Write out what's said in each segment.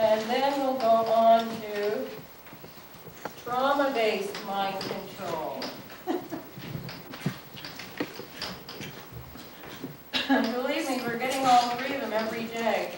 And then we'll go on to trauma-based mind control. And believe me, we're getting all three of them every day.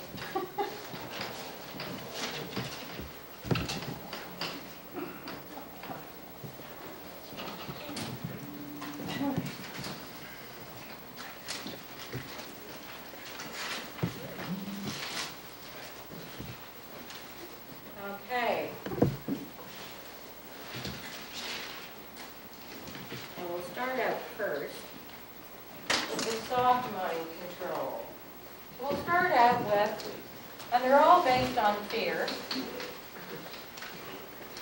Okay. And we'll start out first with the soft mind control. We'll start out with, and they're all based on fear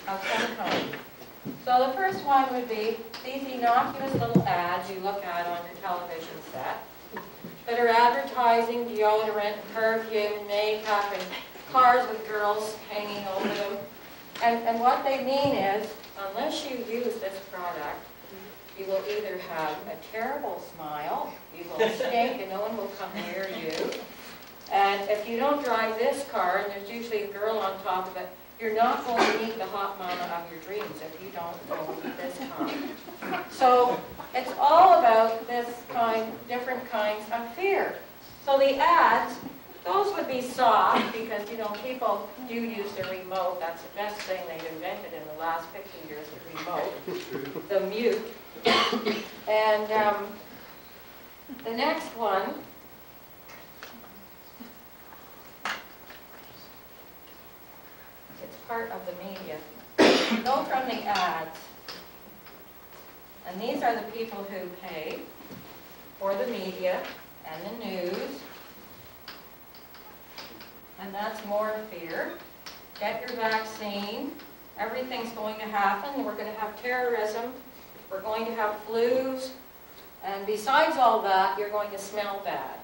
of some kind. So the first one would be these innocuous little ads you look at on your television set that are advertising deodorant, perfume, makeup, and cars with girls hanging over them. And what they mean is, unless you use this product, you will either have a terrible smile, you will stink and no one will come near you, and if you don't drive this car, and there's usually a girl on top of it, you're not going to meet the hot mama of your dreams if you don't go with this car. So it's all about this different kinds of fear. So the ads, those would be soft because, you know, people do use the remote. That's the best thing they've invented in the last 50 years, the remote, the mute. And the next one, it's part of the media. Go from the ads. And these are the people who pay for the media and the news. And that's more fear. Get your vaccine. Everything's going to happen. We're going to have terrorism. We're going to have flus. And besides all that, you're going to smell bad.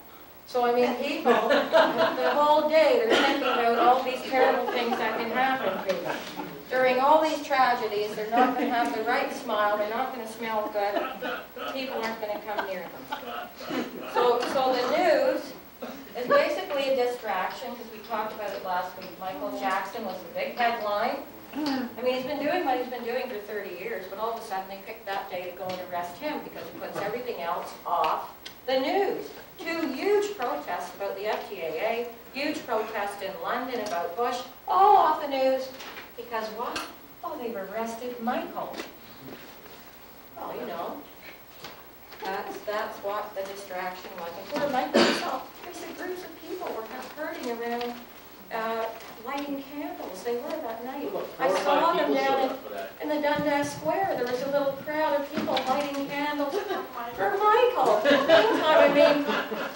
So, I mean, people, the whole day, they're thinking about all these terrible things that can happen to them. During all these tragedies, they're not going to have the right smile. They're not going to smell good. People aren't going to come near them. So the news is basically a distraction, because we talked about it last week. Michael Jackson was the big headline. I mean, he's been doing what he's been doing for 30 years, but all of a sudden they picked that day to go and arrest him because it puts everything else off the news. 2 huge protests about the FTAA, huge protest in London about Bush, all off the news because what? Oh, they've arrested Michael. Well, you know, that's what the distraction was. And poor Michael himself, there's a group of people were hurting around lighting candles. They were that night. I saw them down in the Dundas Square. There was a little crowd of people lighting candles for Michael. Meantime, I mean,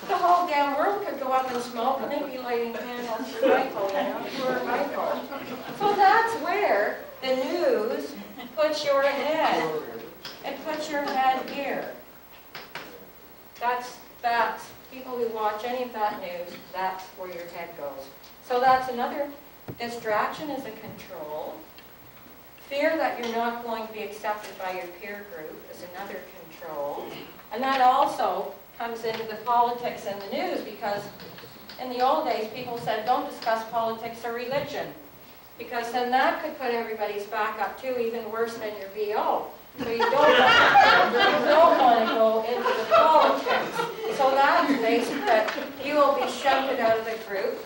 the whole damn world could go up in smoke and they'd be lighting candles for Michael, you know, for Michael. So that's where the news puts your head. It puts your head here. That's people who watch any of that news, that's where your head goes. So that's another distraction, is a control. Fear that you're not going to be accepted by your peer group is another control. And that also comes into the politics and the news, because in the old days people said don't discuss politics or religion, because then that could put everybody's back up too, even worse than your BO. So you don't want to go into the politics. So that's basically that you will be shunted out of the group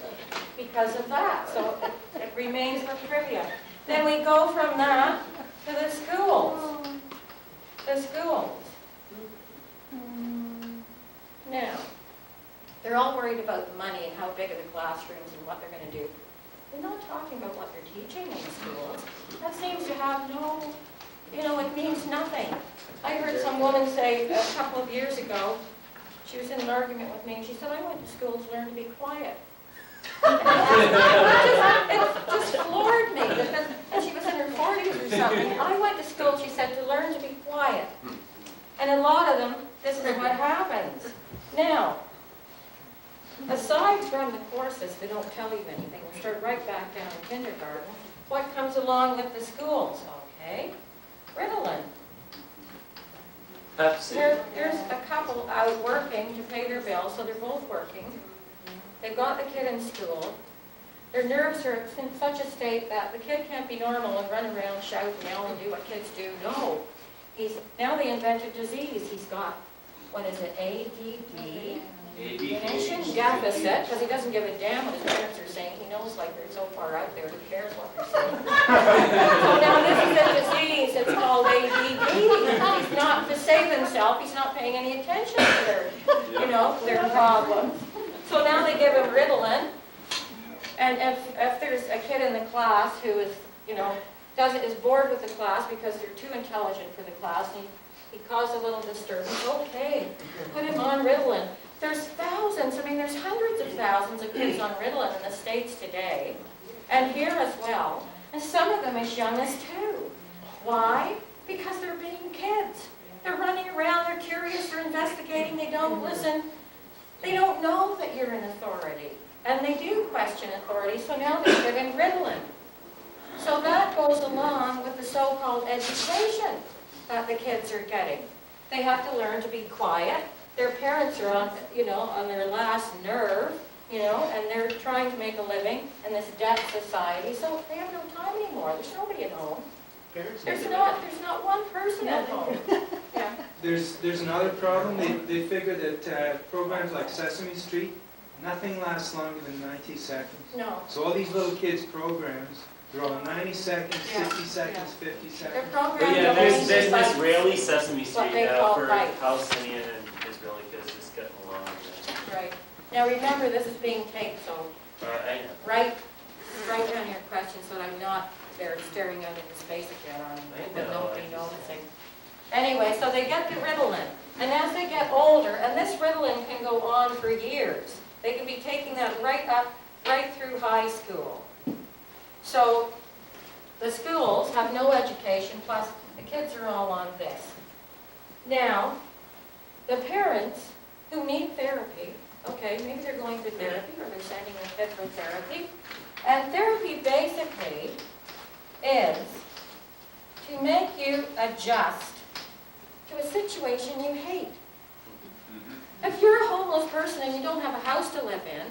because of that. So it remains for trivia. Then we go from that to the schools. The schools. Now, they're all worried about the money and how big are the classrooms and what they're going to do. They're not talking about what they're teaching in the schools. That seems to have no, you know, it means nothing. I heard some woman say a couple of years ago, she was in an argument with me, and she said, I went to school to learn to be quiet. It just floored me, because, and she was in her 40s or something. I went to school, she said, to learn to be quiet. And a lot of them, this is what happens. Now, aside from the courses that don't tell you anything, we'll start right back down in kindergarten. What comes along with the schools? Okay, Ritalin. There's a couple out working to pay their bills, so they're both working. They've got the kid in school. Their nerves are in such a state that the kid can't be normal and run around, shout, and yell, and do what kids do. No. Now they invented disease. He's got, what is it, ADD? Attention deficit, because he doesn't give a damn what his parents are saying. He knows like they're so far out there, who cares what they're saying. So now this is a disease, it's called ADD. He's not, to save himself, he's not paying any attention to their, their problems. So now they give him Ritalin, and if there's a kid in the class who is, is bored with the class because they're too intelligent for the class, and he caused a little disturbance, okay, put him on Ritalin. There's thousands, there's hundreds of thousands of kids on Ritalin in the States today, and here as well, and some of them as young as 2. Why? Because they're being kids. They're running around, they're curious, they're investigating, they don't listen. They don't know that you're an authority, and they do question authority, so now they're giving Ritalin. So that goes along with the so-called education that the kids are getting. They have to learn to be quiet. Their parents are on, on their last nerve, and they're trying to make a living in this debt society, so they have no time anymore. There's nobody at home. There's not one person at home. Yeah. There's another problem. They figure that programs like Sesame Street, nothing lasts longer than 90 seconds. No. So all these little kids' programs, they're all 90 seconds, 60 seconds, 50 seconds. Their programs But yeah, don't there's like Israeli Sesame what Street they now call for bites. Palestinian and Israeli kids just getting along. Right. Now remember, this is being taped, so I know. write down your questions so that I'm not there staring out into space again on with nobody noticing. Anyway, so they get the Ritalin, and as they get older, and this Ritalin can go on for years. They can be taking that right through high school. So the schools have no education, plus the kids are all on this. Now, the parents who need therapy, okay, maybe they're going for therapy or they're sending a kid for therapy, and therapy basically is to make you adjust to a situation you hate. If you're a homeless person and you don't have a house to live in,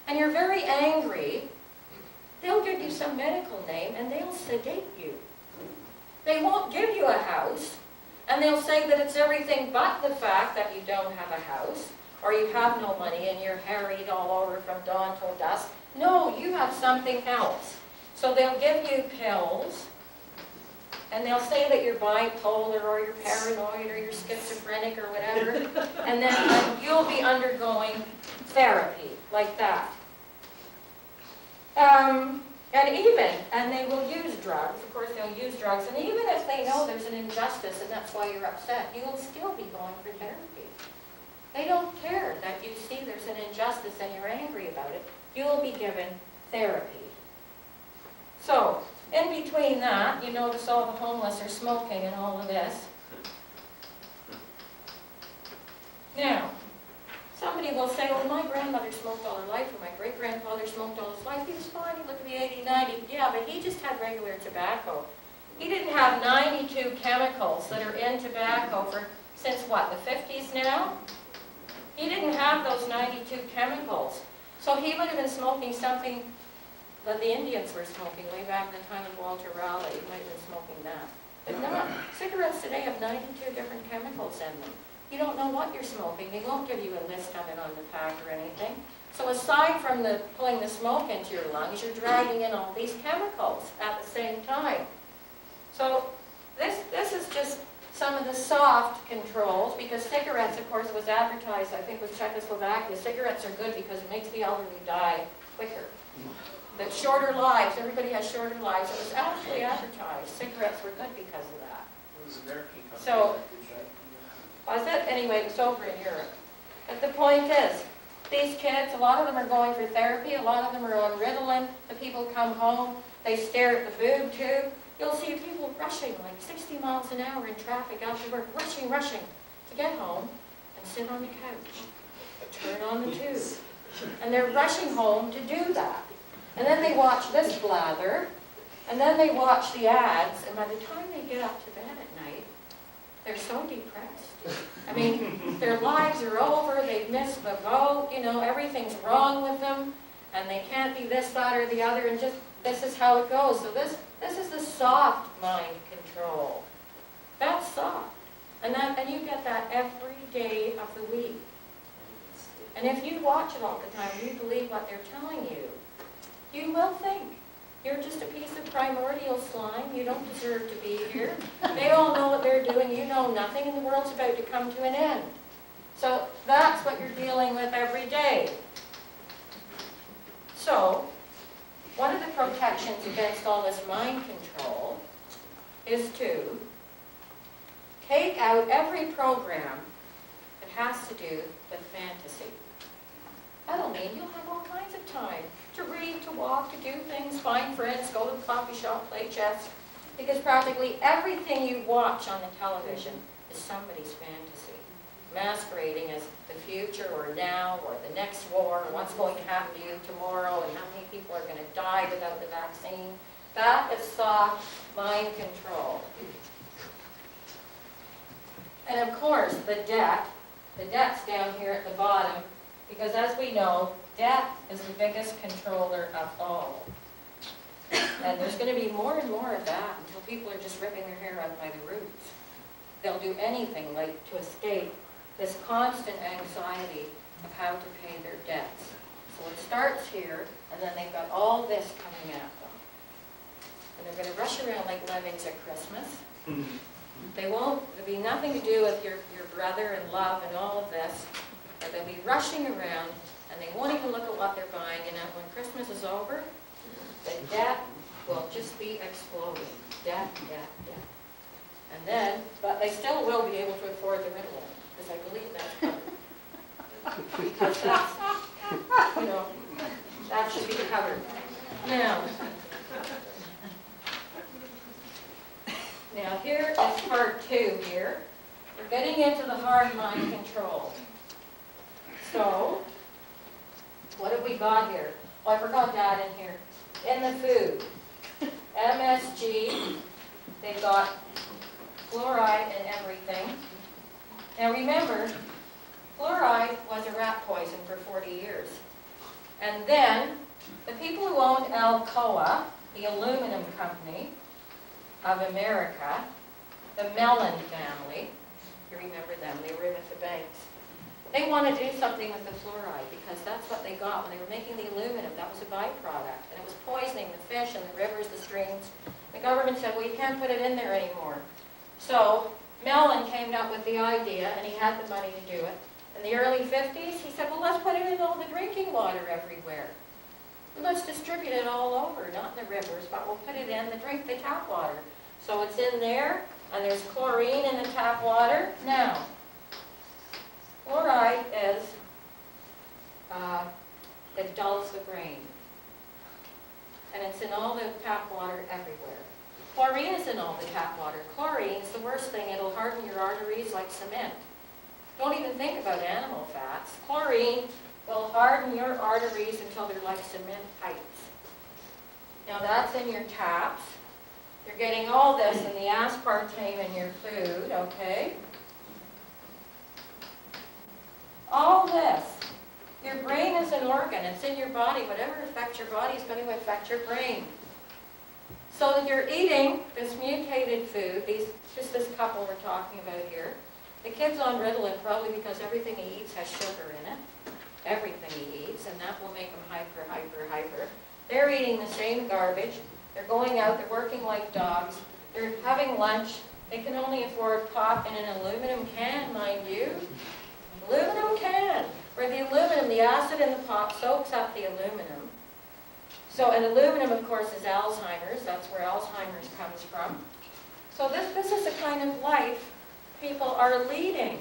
and you're very angry, they'll give you some medical name and they'll sedate you. They won't give you a house, and they'll say that it's everything but the fact that you don't have a house, or you have no money and you're harried all over from dawn till dusk. No, you have something else. So they'll give you pills, and they'll say that you're bipolar, or you're paranoid, or you're schizophrenic, or whatever, and then you'll be undergoing therapy like that. And they will use drugs. Of course, they'll use drugs, and even if they know there's an injustice and that's why you're upset, you will still be going for therapy. They don't care that you see there's an injustice and you're angry about it. You will be given therapy. So, in between that, you notice all the homeless are smoking and all of this. Now, somebody will say, well, my grandmother smoked all her life, or my great-grandfather smoked all his life. He was fine, he looked to be 80, 90. Yeah, but he just had regular tobacco. He didn't have 92 chemicals that are in tobacco since what, the 50s now? He didn't have those 92 chemicals. So he would have been smoking something that the Indians were smoking way back in the time of Walter Raleigh. He might have been smoking that. But not. Cigarettes today have 92 different chemicals in them. You don't know what you're smoking. They won't give you a list of it on the pack or anything. So aside from pulling the smoke into your lungs, you're dragging in all these chemicals at the same time. So this is just some of the soft controls, because cigarettes, of course, was advertised, I think, with Czechoslovakia. Cigarettes are good because it makes the elderly die quicker. That shorter lives, everybody has shorter lives. It was actually advertised. Cigarettes were good because of that. It was American company. So, was it? Anyway, it was over in Europe. But the point is, these kids, a lot of them are going for therapy, a lot of them are on Ritalin. The people come home, they stare at the boob tube. You'll see people rushing like 60 miles an hour in traffic after work, rushing to get home and sit on the couch, turn on the tube. And they're rushing home to do that. And then they watch this blather, and then they watch the ads, and by the time they get up to bed at night, they're so depressed. I mean, their lives are over, they've missed the boat, everything's wrong with them, and they can't be this, that, or the other, and just, this is how it goes. So this is the soft mind control. That's soft. And you get that every day of the week. And if you watch it all the time, and you believe what they're telling you, you will think you're just a piece of primordial slime. You don't deserve to be here. They all know what they're doing. You know nothing, and the world's about to come to an end. So that's what you're dealing with every day. So one of the protections against all this mind control is to take out every program that has to do with fantasy. That'll mean you'll have all kinds of time to read, to walk, to do things, find friends, go to the coffee shop, play chess. Because practically everything you watch on the television is somebody's fantasy, masquerading as the future or now or the next war, or what's going to happen to you tomorrow, and how many people are going to die without the vaccine. That is soft mind control. And of course, the debt's down here at the bottom, because as we know, debt is the biggest controller of all. And there's going to be more and more of that until people are just ripping their hair out by the roots. They'll do anything like to escape this constant anxiety of how to pay their debts. So it starts here, and then they've got all this coming at them. And they're going to rush around like lemmings at Christmas. There'll be nothing to do with your brother and love and all of this. But they'll be rushing around, and they won't even look at what they're buying. And when Christmas is over, the debt will just be exploding. Debt, debt, debt. And then, but they still will be able to afford the Ritalin, because I believe that's covered. Because that's, that should be covered. Now here is part 2 here. We're getting into the hard mind control. So, what have we got here? Oh, I forgot that in here. In the food, MSG, they've got fluoride and everything. Now remember, fluoride was a rat poison for 40 years. And then, the people who owned Alcoa, the aluminum company of America, the Mellon family, you remember them, they were in with the banks. They wanted to do something with the fluoride because that's what they got when they were making the aluminum. That was a byproduct. And it was poisoning the fish and the rivers, the streams. The government said, well, you can't put it in there anymore. So Mellon came up with the idea, and he had the money to do it. In the early 50s, he said, well, let's put it in all the drinking water everywhere. Let's distribute it all over, not in the rivers, but we'll put it in the tap water. So it's in there, and there's chlorine in the tap water. Now, fluoride is, it dulls the brain. And it's in all the tap water everywhere. Chlorine is in all the tap water. Chlorine is the worst thing. It'll harden your arteries like cement. Don't even think about animal fats. Chlorine will harden your arteries until they're like cement pipes. Now that's in your taps. You're getting all this in the aspartame in your food, okay? All this. Your brain is an organ. It's in your body. Whatever affects your body is going to affect your brain. So that you're eating this mutated food, just this couple we're talking about here. The kid's on Ritalin probably because everything he eats has sugar in it. Everything he eats, and that will make him hyper, hyper, hyper. They're eating the same garbage. They're going out, they're working like dogs. They're having lunch. They can only afford pop in an aluminum can, mind you. Aluminum can, where the aluminum, the acid in the pop soaks up the aluminum. So, and aluminum, of course, is Alzheimer's. That's where Alzheimer's comes from. So this is the kind of life people are leading.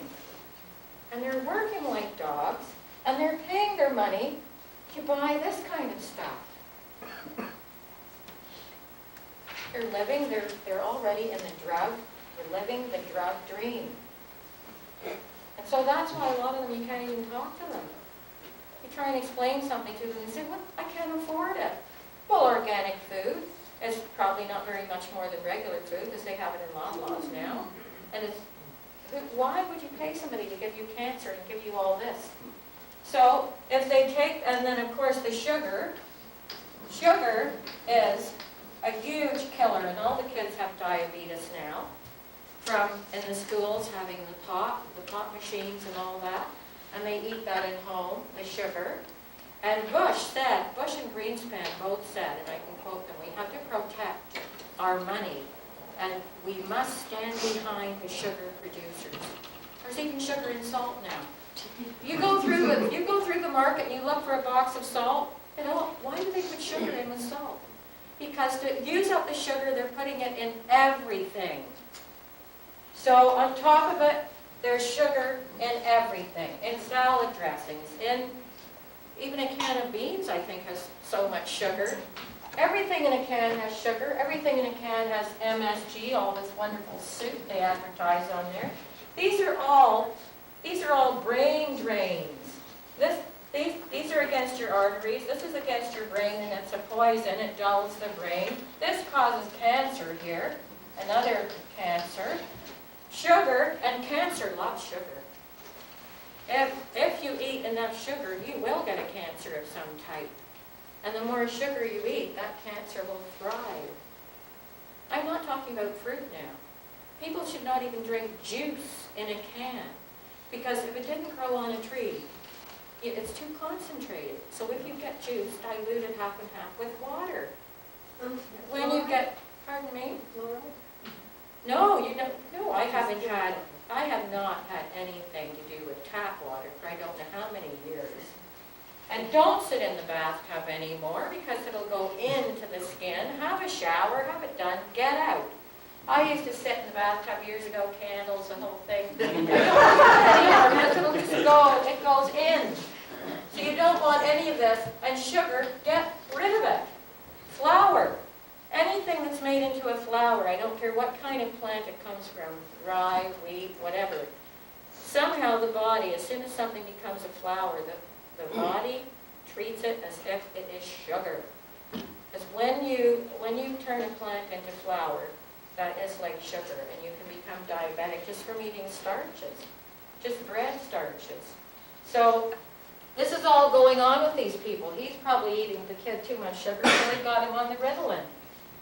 And they're working like dogs, and they're paying their money to buy this kind of stuff. They're living, they're already in the drug, they're living the drug dream. And so that's why a lot of them, you can't even talk to them. You try and explain something to them and say, well, I can't afford it. Well, organic food is probably not very much more than regular food because they have it in Loblaws now. And it's, why would you pay somebody to give you cancer and give you all this? So if they take, and then of course the sugar is a huge killer, and all the kids have diabetes now, from in the schools having the pot machines and all that, and they eat that at home, the sugar. And Bush and Greenspan both said, and I can quote them, we have to protect our money, and we must stand behind the sugar producers. There's even sugar in salt now. You go through the market and you look for a box of salt, you know, why do they put sugar in with salt? Because to use up the sugar, they're putting it in everything. So on top of it, there's sugar in everything, in salad dressings, in even a can of beans, I think, has so much sugar. Everything in a can has sugar. Everything in a can has MSG, all this wonderful soup they advertise on there. These are all brain drains. These are against your arteries. This is against your brain, and it's a poison. It dulls the brain. This causes cancer here, another cancer. Sugar and cancer loves sugar. If you eat enough sugar, you will get a cancer of some type. And the more sugar you eat, that cancer will thrive. I'm not talking about fruit now. People should not even drink juice in a can, because if it didn't grow on a tree, it's too concentrated. So if you get juice, dilute it half and half with water. When you get, pardon me? No, you don't. No, I have not had anything to do with tap water for I don't know how many years. And don't sit in the bathtub anymore, because it'll go into the skin. Have a shower, have it done, get out. I used to sit in the bathtub years ago, candles, the whole thing. Because it'll just go, it goes in. So you don't want any of this. And sugar, get rid of it. Flour. Anything that's made into a flour, I don't care what kind of plant it comes from, rye, wheat, whatever. Somehow the body, as soon as something becomes a flour, the body treats it as if it is sugar. Because when you turn a plant into flour, that is like sugar, and you can become diabetic just from eating starches, just bread starches. So this is all going on with these people. He's probably eating the kid too much sugar, so they got him on the Ritalin.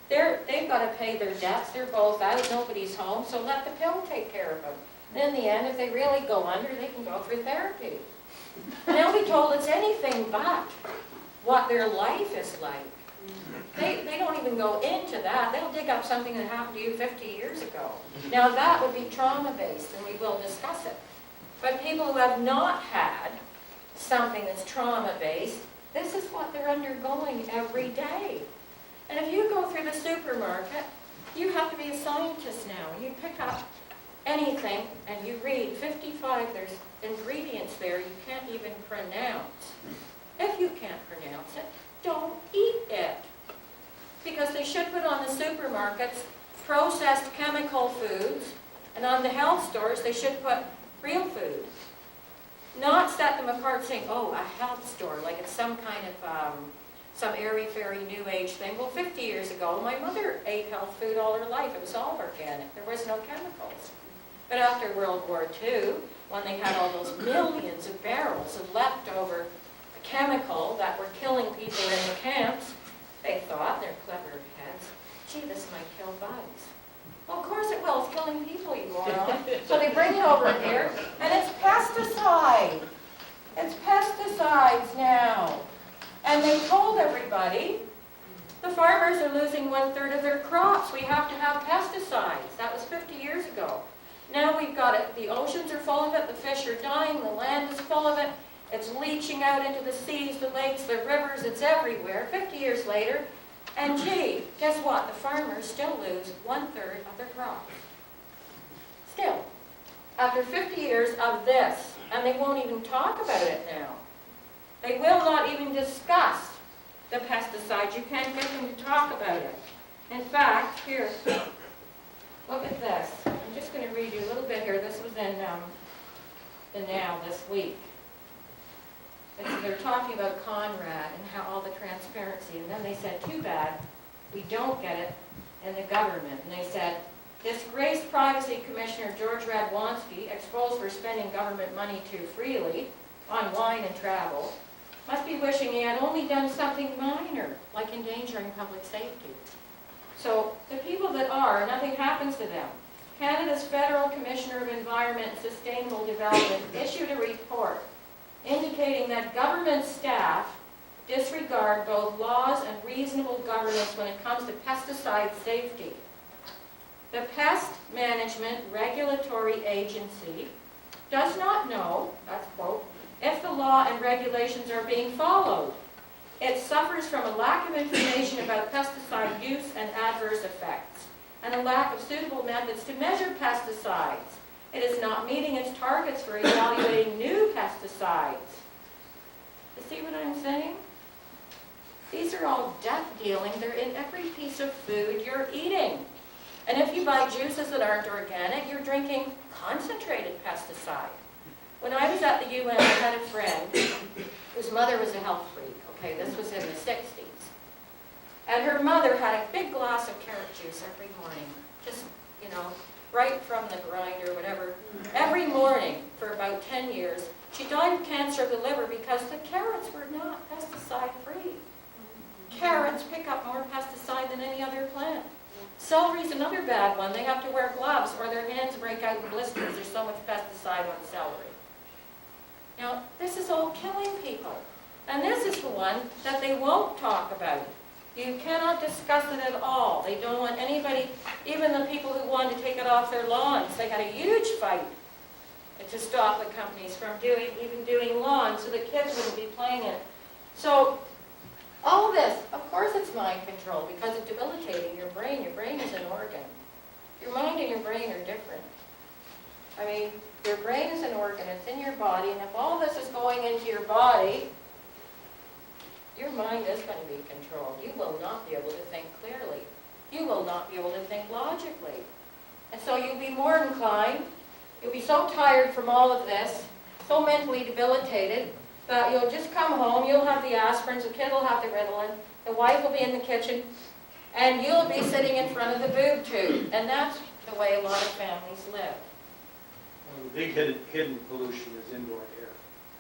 They've got to pay their debts. They're both out. Nobody's home, so let the pill take care of them. And in the end, if they really go under, they can go through therapy. They'll be told it's anything but what their life is like. They don't even go into that. They'll dig up something that happened to you 50 years ago. Now that would be trauma-based, and we will discuss it. But people who have not had something that's trauma-based, this is what they're undergoing every day. And if you go through the supermarket, you have to be a scientist now. You pick up anything and you read 55, there's ingredients there you can't even pronounce. If you can't pronounce it, don't eat it. Because they should put on the supermarkets processed chemical foods, and on the health stores they should put real food. Not set them apart saying, oh, a health store, like it's some kind of some airy-fairy new age thing. Well, 50 years ago, my mother ate health food all her life. It was all organic. There was no chemicals. But after World War II, when they had all those millions of barrels of leftover chemical that were killing people in the camps, they thought, their clever heads, gee, this might kill bugs. Well, of course it will. It's killing people, you moron. So they bring it over here, and it's pesticide. It's pesticides now. And they told everybody, the farmers are losing 1/3 of their crops. We have to have pesticides. That was 50 years ago. Now we've got it. The oceans are full of it. The fish are dying. The land is full of it. It's leaching out into the seas, the lakes, the rivers. It's everywhere. 50 years later, and gee, guess what? The farmers still lose 1/3 of their crops. Still. After 50 years of this, and they won't even talk about it now. They will not even discuss the pesticides. You can't get them to talk about it. In fact, here, look at this. I'm just going to read you a little bit here. This was in the Now this week. They're talking about Conrad and how all the transparency. And then they said, too bad we don't get it in the government. And they said, disgraced Privacy Commissioner George Radwanski, exposed for spending government money too freely. on wine and travel must be wishing he had only done something minor, like endangering public safety. So the people that are, nothing happens to them. Canada's Federal Commissioner of Environment and Sustainable Development issued a report indicating that government staff disregard both laws and reasonable governance when it comes to pesticide safety. The Pest Management Regulatory Agency does not know, that's quote, if the law and regulations are being followed. It suffers from a lack of information about pesticide use and adverse effects, and a lack of suitable methods to measure pesticides. It is not meeting its targets for evaluating new pesticides. You see what I'm saying? These are all death dealing. They're in every piece of food you're eating. And if you buy juices that aren't organic, you're drinking concentrated pesticide. When I was at the UN, I had a friend whose mother was a health freak. Okay, this was in the 60s. And her mother had a big glass of carrot juice every morning. Just, you know, right from the grind or whatever. Every morning for about 10 years. She died of cancer of the liver because the carrots were not pesticide free. Carrots pick up more pesticide than any other plant. Celery's another bad one. They have to wear gloves or their hands break out in blisters. There's so much pesticide on celery. Now, this is all killing people. And this is the one that they won't talk about. You cannot discuss it at all. They don't want anybody, even the people who wanted to take it off their lawns. They had a huge fight to stop the companies from even doing lawns so the kids wouldn't be playing it. So, all of this, of course it's mind control because it's debilitating your brain. Your brain is an organ. Your mind and your brain are different. I mean, your brain is an organ. It's in your body. And if all this is going into your body, your mind is going to be controlled. You will not be able to think clearly. You will not be able to think logically. And so you'll be more inclined. You'll be so tired from all of this, so mentally debilitated, that you'll just come home, you'll have the aspirins, the kid will have the Ritalin, the wife will be in the kitchen, and you'll be sitting in front of the boob tube. And that's the way a lot of families live. Well, the big hidden pollution is indoor air.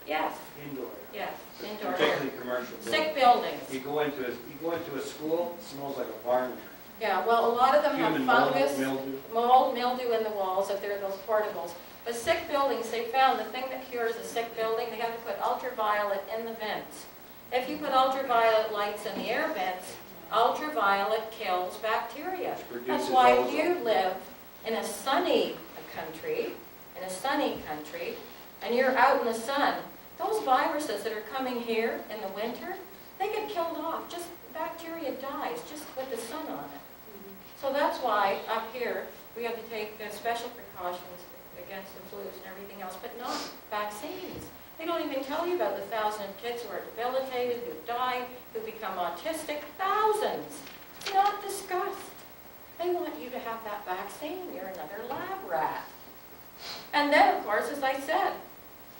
Yes, Indoor air. yes, indoor air. Particularly commercial buildings. Sick buildings. You go into a school, it smells like a barn. Yeah, well, a lot of them have Human fungus, mold, mildew in the walls if they're those portables. But sick buildings, they found the thing that cures a sick building, they have to put ultraviolet in the vents. If you put ultraviolet lights in the air vents, ultraviolet kills bacteria. That's why if you live in a sunny country, and you're out in the sun, those viruses that are coming here in the winter, they get killed off. Just bacteria dies just with the sun on it. So that's why up here we have to take special precautions against the flus and everything else, but not vaccines. They don't even tell you about the 1,000 kids who are debilitated, who died, who become autistic. Thousands. It's not discussed. They want you to have that vaccine. You're another lab rat. And then, of course, as I said,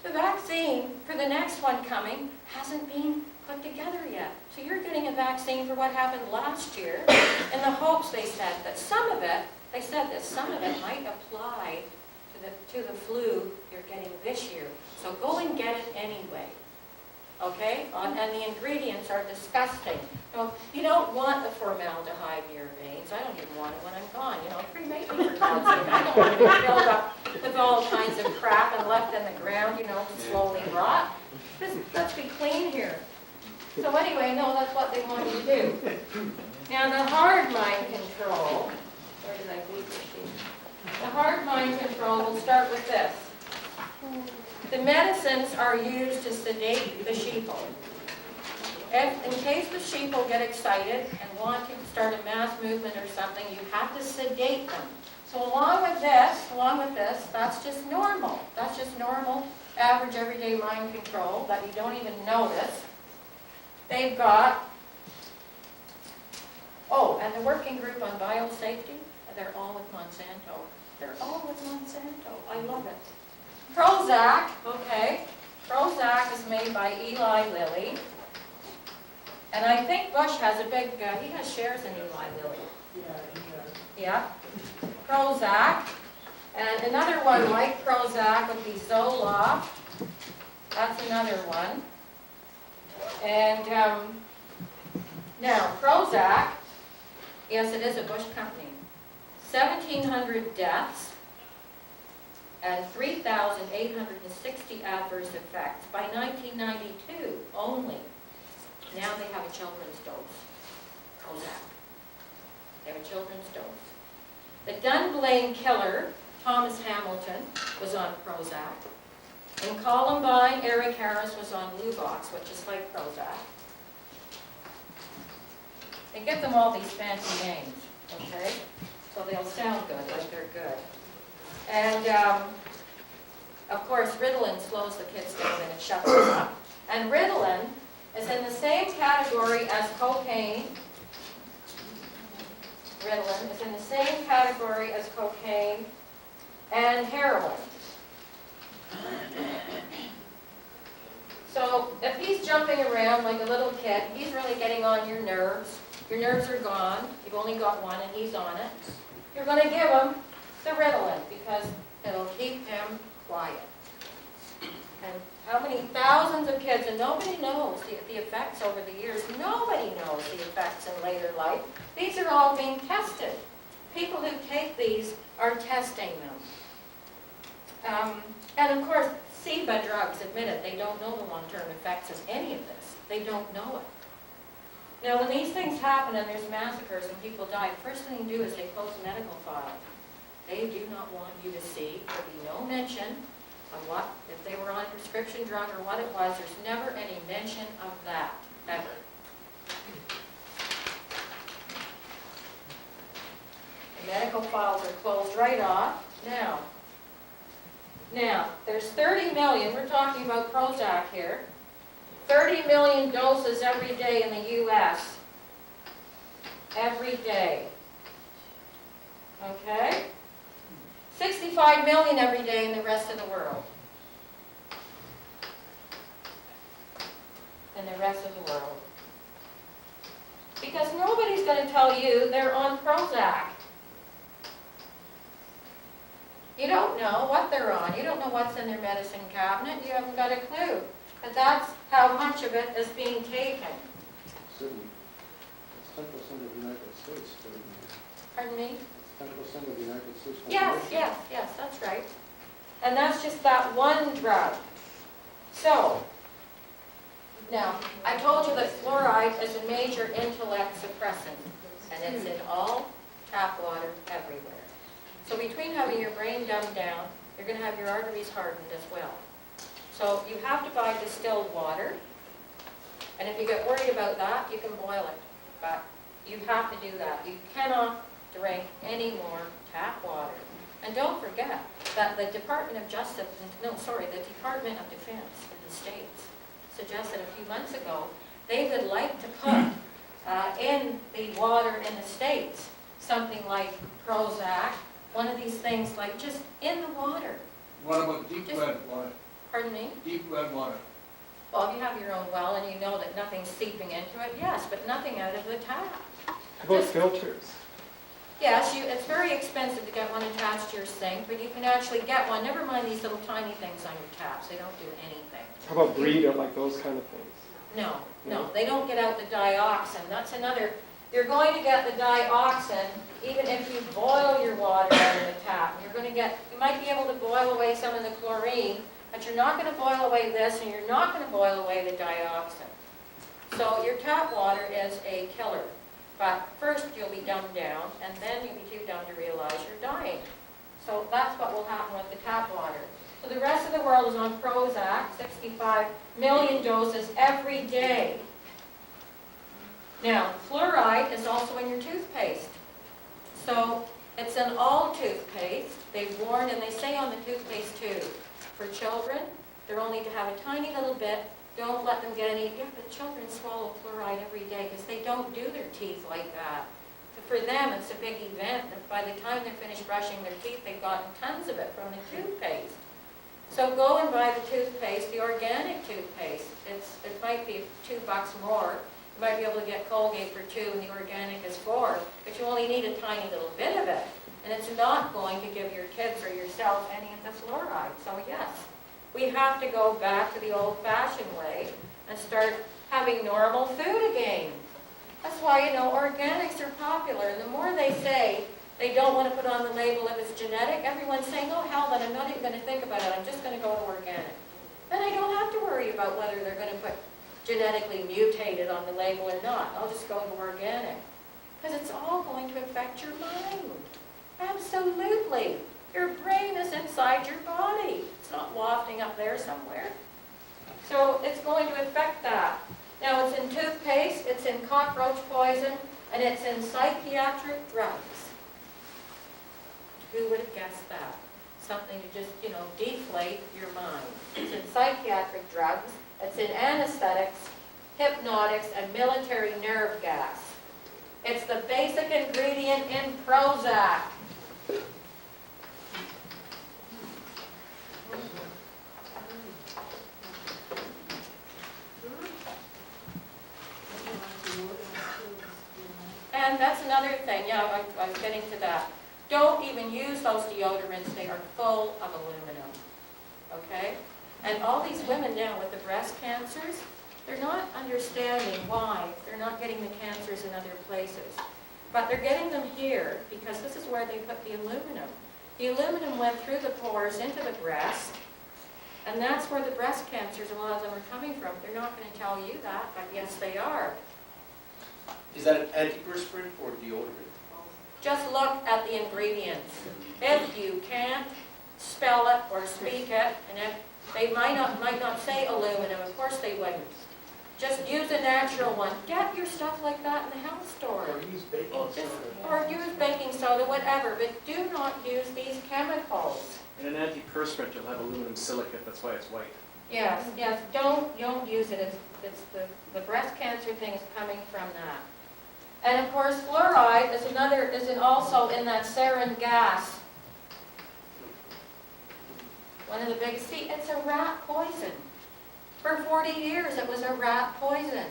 the vaccine for the next one coming hasn't been put together yet. So you're getting a vaccine for what happened last year in the hopes, they said, that some of it, some of it might apply to the flu you're getting this year. So go and get it anyway. Okay? And the ingredients are disgusting. You don't want the formaldehyde in your veins. I don't even want it when I'm gone. Cremate me for God's sake. I don't want to be filled up with all kinds of crap and left in the ground, to slowly rot. Let's be clean here. So anyway, no, that's what they want you to do. Now the hard mind control, where did I leave the sheet? The hard mind control will start with this. The medicines are used to sedate the sheeple. In case the sheeple get excited and want to start a mass movement or something, you have to sedate them. So along with this, that's just normal. That's just normal, average, everyday mind control that you don't even notice. They've got, and the working group on biosafety, they're all with Monsanto. They're all with Monsanto. I love it. Prozac, okay. Prozac is made by Eli Lilly. And I think Bush has a big, he has shares in Eli Lilly. Yeah. Prozac. And another one like Prozac would be Zoloft. That's another one. And now, Prozac, yes, it is a Bush company. 1,700 deaths and 3,860 adverse effects by 1992 only. Now they have a children's dose, Prozac. They have a children's dose. The Dunblane killer, Thomas Hamilton, was on Prozac. In Columbine, Eric Harris was on Luvox, which is like Prozac. They give them all these fancy names, okay? So they'll sound good, like they're good. And, of course, Ritalin slows the kids down and it shuts them up. And Ritalin is in the same category as cocaine. Ritalin is in the same category as cocaine and heroin. So if he's jumping around like a little kid, he's really getting on your nerves. Your nerves are gone. You've only got one and he's on it. You're going to give him the Ritalin because it'll keep him quiet. And how many thousands of kids, and nobody knows the effects over the years. Nobody knows the effects in later life. These are all being tested. People who take these are testing them. And of course, SIBA drugs admit it. They don't know the long-term effects of any of this. They don't know it. Now, when these things happen and there's massacres and people die, first thing they do is they close the medical file. They do not want you to see. There'll be no mention of what, if they were on a prescription drug or what it was. There's never any mention of that, ever. The medical files are closed right off. Now, there's 30 million, we're talking about Prozac here, 30 million doses every day in the U.S. Every day. Okay? 65 million every day in the rest of the world. In the rest of the world. Because nobody's going to tell you they're on Prozac. You don't know what they're on. You don't know what's in their medicine cabinet. You haven't got a clue. But that's how much of it is being taken. Certainly. It's 10% of the United States. Pardon me? It's 10% of the United States. Yes, that's right. And that's just that one drug. So, now, I told you that fluoride is a major intellect suppressant. And it's in all tap water everywhere. So between having your brain dumbed down, you're going to have your arteries hardened as well. So you have to buy distilled water. And if you get worried about that, you can boil it. But you have to do that. You cannot drink any more tap water. And don't forget that the Department of Justice, the Department of Defense in the States suggested a few months ago they would like to put in the water in the States something like Prozac, one of these things like just in the water. What about deep red water? Pardon me? Deep red water. Well, if you have your own well and you know that nothing's seeping into it, yes, but nothing out of the tap. How about filters? Yes, it's very expensive to get one attached to your sink, but you can actually get one. Never mind these little tiny things on your taps. They don't do anything. How about Brita, like those kind of things? No, they don't get out the dioxin. That's another. You're going to get the dioxin even if you boil your water out of the tap. You might be able to boil away some of the chlorine, but you're not going to boil away this, and you're not going to boil away the dioxin. So your tap water is a killer. But first you'll be dumbed down, and then you'll be too dumb to realize you're dying. So that's what will happen with the tap water. So the rest of the world is on Prozac, 65 million doses every day. Now, fluoride is also in your toothpaste. So it's in all toothpaste. They've warned, and they say on the toothpaste tube, for children, they're only to have a tiny little bit. Don't let them get any, but children swallow fluoride every day because they don't do their teeth like that. So for them, it's a big event that by the time they're finished brushing their teeth, they've gotten tons of it from the toothpaste. So go and buy the toothpaste, the organic toothpaste. It might be $2 more. You might be able to get Colgate for $2 and the organic is $4, but you only need a tiny little bit of it. And it's not going to give your kids or yourself any of the fluoride. So yes, We have to go back to the old-fashioned way and start having normal food again. That's why, you know, organics are popular. And the more they say they don't want to put on the label if it's genetic, everyone's saying, oh, hell, then I'm not even going to think about it. I'm just going to go to organic. Then I don't have to worry about whether they're going to put genetically mutated on the label or not. I'll just go to organic. Because it's all going to affect your mind. Absolutely. Your brain is inside your body. It's not wafting up there somewhere. So it's going to affect that. Now it's in toothpaste, it's in cockroach poison, and it's in psychiatric drugs. Who would have guessed that? Something to just, you know, deflate your mind. It's in psychiatric drugs, it's in anesthetics, hypnotics, and military nerve gas. It's the basic ingredient in Prozac. And that's another thing, yeah, I was getting to that. Don't even use those deodorants, they are full of aluminum, okay? And all these women now with the breast cancers, they're not understanding why they're not getting the cancers in other places. But they're getting them here because this is where they put the aluminum. The aluminum went through the pores into the breast, and that's where the breast cancers, a lot of them are coming from. They're not going to tell you that, but yes, they are. Is that an antiperspirant or deodorant? Just look at the ingredients. If you can't spell it or speak it, and if they might not say aluminum, of course they wouldn't. Just use a natural one. Get your stuff like that in the health store. Or use baking soda. Or use baking soda, whatever, but do not use these chemicals. In an antiperspirant, you'll have aluminum silicate, that's why it's white. Yes, yes, don't use it. It's the breast cancer thing is coming from that. And of course, fluoride is also in that sarin gas. One of the big, it's a rat poison. For 40 years it was a rat poison.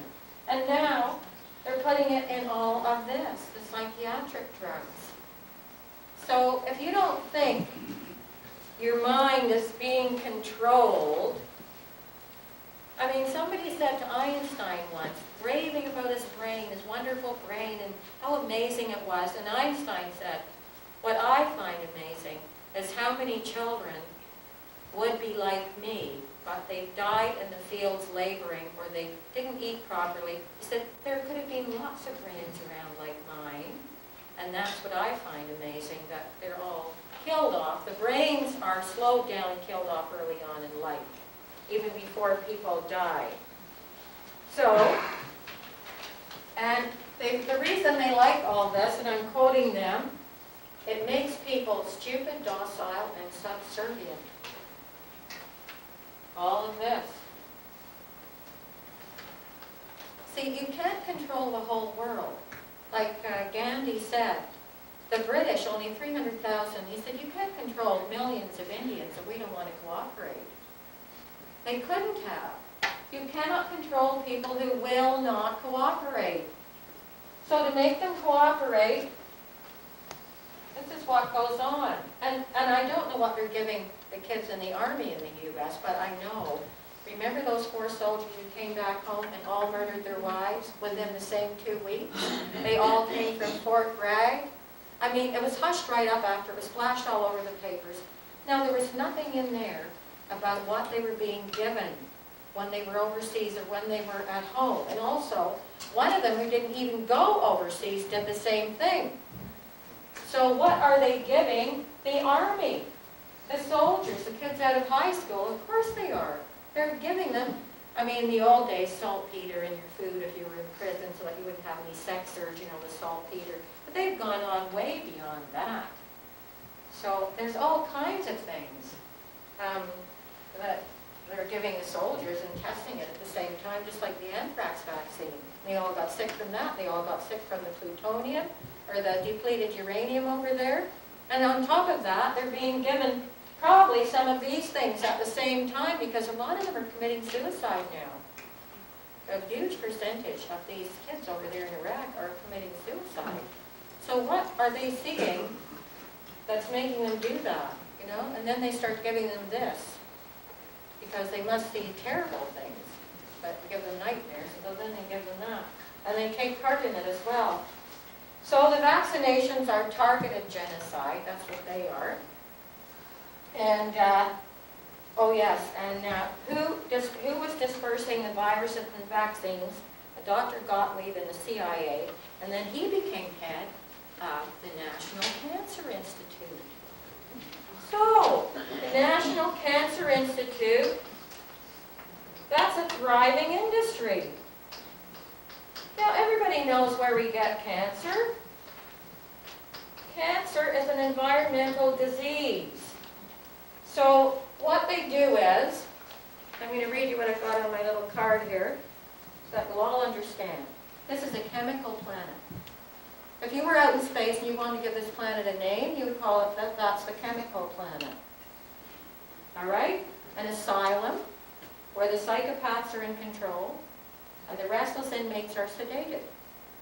And now they're putting it in all of this, the psychiatric drugs. So if you don't think your mind is being controlled, I mean, somebody said to Einstein once, raving about his brain, his wonderful brain, and how amazing it was. And Einstein said, what I find amazing is how many children would be like me, but they died in the fields laboring, or they didn't eat properly. He said, there could have been lots of brains around like mine. And that's what I find amazing, that they're all killed off. The brains are slowed down and killed off early on in life, even before people die. So, and the reason they like all this, and I'm quoting them, it makes people stupid, docile, and subservient. All of this. See, you can't control the whole world. Like Gandhi said, the British, only 300,000, he said, you can't control millions of Indians if we don't want to cooperate. They couldn't have. You cannot control people who will not cooperate. So to make them cooperate, this is what goes on. And I don't know what they're giving the kids in the Army in the U.S., but I know. Remember those 4 soldiers who came back home and all murdered their wives within the same 2 weeks? They all came from Fort Bragg. I mean, it was hushed right up after. It was splashed all over the papers. Now, there was nothing in there about what they were being given when they were overseas or when they were at home. And also, one of them who didn't even go overseas did the same thing. So what are they giving the Army? The soldiers, the kids out of high school, of course they are. They're giving them, I mean, in the old days, saltpeter in your food if you were in prison so that you wouldn't have any sex urge, you know, with saltpeter. But they've gone on way beyond that. So there's all kinds of things that they're giving the soldiers and testing it at the same time, just like the anthrax vaccine. They all got sick from that. They all got sick from the plutonium or the depleted uranium over there. And on top of that, they're being given probably some of these things at the same time because a lot of them are committing suicide now. A huge percentage of these kids over there in Iraq are committing suicide. So what are they seeing that's making them do that, you know? And then they start giving them this. because they must see terrible things that give them nightmares, so then they give them that. And they take part in it as well. So the vaccinations are targeted genocide, that's what they are. And, oh yes, and who was dispersing the viruses and vaccines? Dr. Gottlieb in the CIA, and then he became head of the National Cancer Institute. So, the National Cancer Institute, that's a thriving industry. Now, everybody knows where we get cancer. Cancer is an environmental disease. So, what they do is, I'm going to read you what I've got on my little card here, so that we'll all understand. This is a chemical planet. If you were out in space and you wanted to give this planet a name, you would call it that's the chemical planet. All right? An asylum where the psychopaths are in control and the restless inmates are sedated.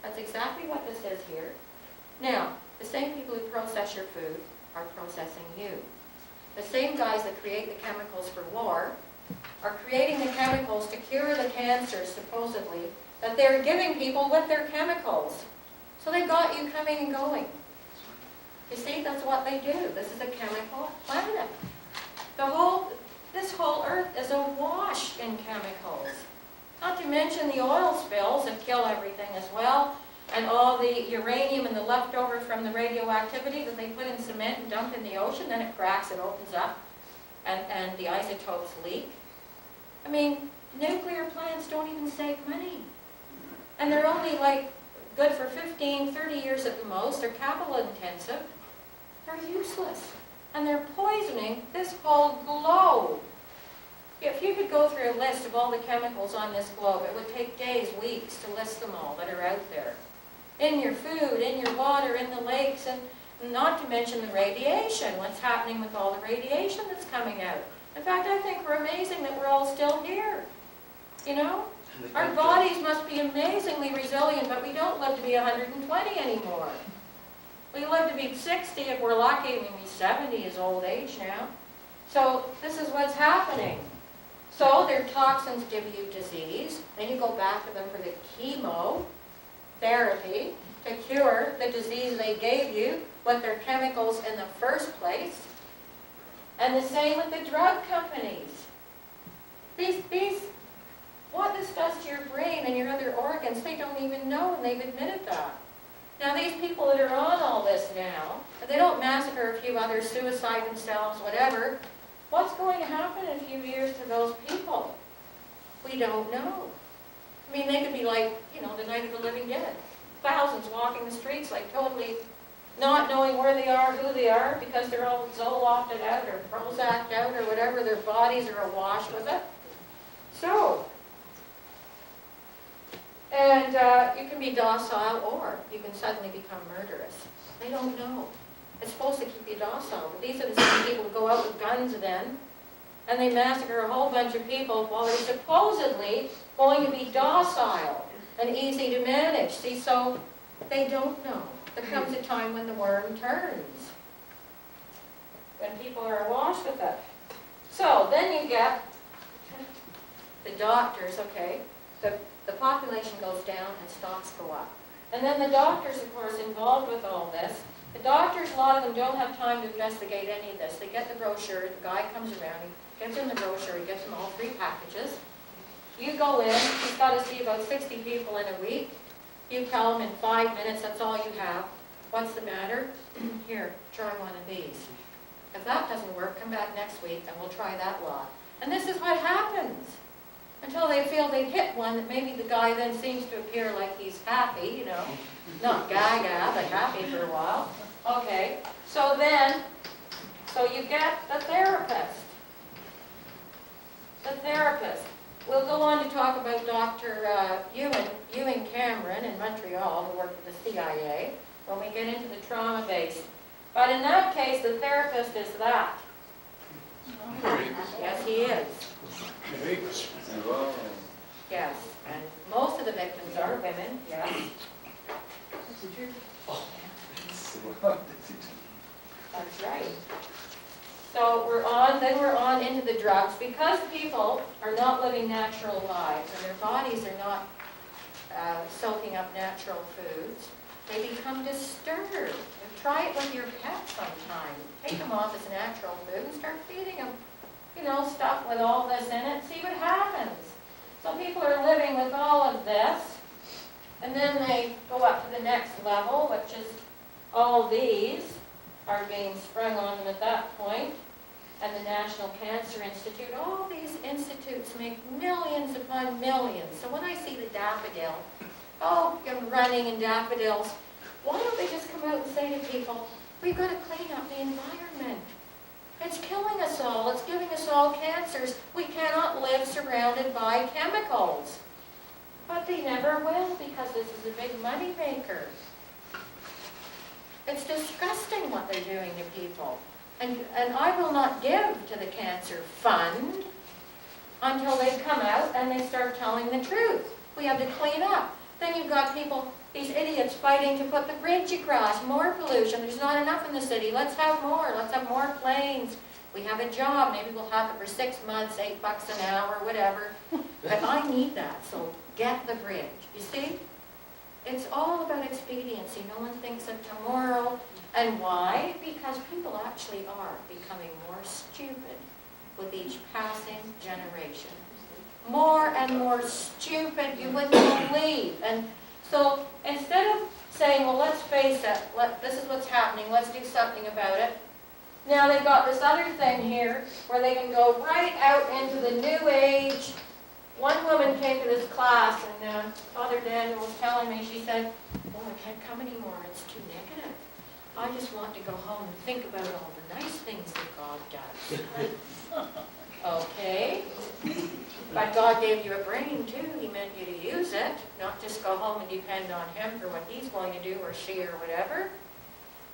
That's exactly what this is here. Now, the same people who process your food are processing you. The same guys that create the chemicals for war are creating the chemicals to cure the cancers, supposedly, that they're giving people with their chemicals. So they've got you coming and going. You see, that's what they do. This is a chemical planet. This whole earth is awash in chemicals. Not to mention the oil spills that kill everything as well, and all the uranium and the leftover from the radioactivity that they put in cement and dump in the ocean, then it cracks, it opens up, and the isotopes leak. I mean, nuclear plants don't even save money. And they're only like good for 15, 30 years at the most. They're capital intensive. They're useless. And they're poisoning this whole globe. If you could go through a list of all the chemicals on this globe, it would take days, weeks to list them all that are out there. In your food, in your water, in the lakes, and not to mention the radiation. What's happening with all the radiation that's coming out? In fact, I think we're amazing that we're all still here. You know? Our bodies must be amazingly resilient, but we don't live to be 120 anymore. We live to be 60 if we're lucky. I mean, 70 is old age now. So this is what's happening. So their toxins give you disease. Then you go back to them for the chemotherapy to cure the disease they gave you with their chemicals in the first place. And the same with the drug companies. What this does to your brain and your other organs, they don't even know, and they've admitted that. Now these people that are on all this now, they don't massacre a few others, suicide themselves, whatever. What's going to happen in a few years to those people? We don't know. I mean, they could be like, you know, the night of the living dead. Thousands walking the streets like totally not knowing where they are, who they are, because they're all Zolofted out or Prozac out or whatever. Their bodies are awash with it. So, and you can be docile or you can suddenly become murderous. They don't know. It's supposed to keep you docile, but these are the same people who go out with guns then, and they massacre a whole bunch of people while they're supposedly going to be docile and easy to manage. See, so they don't know. There comes a time when the worm turns, when people are awash with it. So then you get the doctors, okay, the population goes down and stocks go up. And then the doctors, of course, involved with all this, the doctors, a lot of them don't have time to investigate any of this. They get the brochure, the guy comes around, he gives them the brochure, he gives them all 3 packages. You go in, he's got to see about 60 people in a week. You tell him in 5 minutes, that's all you have. What's the matter? Here, try one of these. If that doesn't work, come back next week and we'll try that lot. And this is what happens. Until they feel they've hit one that maybe the guy then seems to appear like he's happy, you know. Not gaga, but happy for a while. Okay, so you get the therapist. The therapist. We'll go on to talk about Dr. Ewan Cameron in Montreal, who worked with the CIA, when we get into the trauma base. But in that case, the therapist is that. Yes, he is. Yes, and most of the victims are women, yes. That's right. So then we're on into the drugs. Because people are not living natural lives and their bodies are not soaking up natural foods, they become disturbed. Try it with your pets sometime. Take them off as natural food and start feeding them, stuff with all this in it. See what happens. So people are living with all of this, and then they go up to the next level, which is all these are being sprung on them at that point, and the National Cancer Institute. All these institutes make millions upon millions. So when I see the daffodil, you're running in daffodils, why don't they just come out and say to people, we've got to clean up the environment. It's killing us all. It's giving us all cancers. We cannot live surrounded by chemicals. But they never will, because this is a big money maker. It's disgusting what they're doing to people. And I will not give to the cancer fund until they come out and they start telling the truth. We have to clean up. Then you've got people, these idiots fighting to put the bridge across, more pollution. There's not enough in the city. Let's have more. Let's have more planes. We have a job. Maybe we'll have it for 6 months, $8 an hour, whatever. But I need that, so get the bridge. You see? It's all about expediency. No one thinks of tomorrow. And why? Because people actually are becoming more stupid with each passing generation. More and more stupid, you wouldn't believe. And so instead of saying, well, let's face it, this is what's happening, let's do something about it, now they've got this other thing here where they can go right out into the new age. One woman came to this class, and Father Daniel was telling me, she said, oh, I can't come anymore, it's too negative. I just want to go home and think about all the nice things that God does. Okay. But God gave you a brain too. He meant you to use it, not just go home and depend on Him for what He's going to do, or she, or whatever.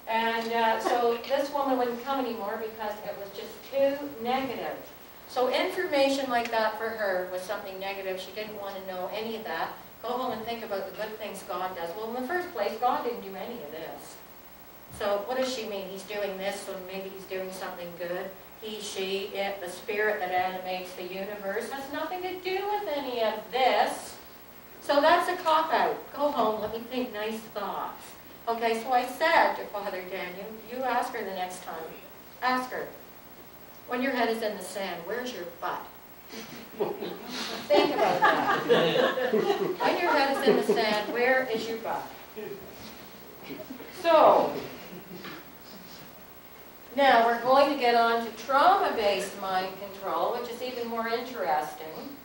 And so this woman wouldn't come anymore because it was just too negative. So information like that for her was something negative. She didn't want to know any of that. Go home and think about the good things God does. Well, in the first place, God didn't do any of this. So what does she mean? He's doing this, so maybe He's doing something good. He, she, it, the spirit that animates the universe has nothing to do with any of this. So that's a cop-out. Go home, let me think nice thoughts. Okay, so I said to Father Daniel, you ask her the next time. Ask her, when your head is in the sand, where's your butt? Think about that. When your head is in the sand, where is your butt? So, now we're going to get on to trauma-based mind control, which is even more interesting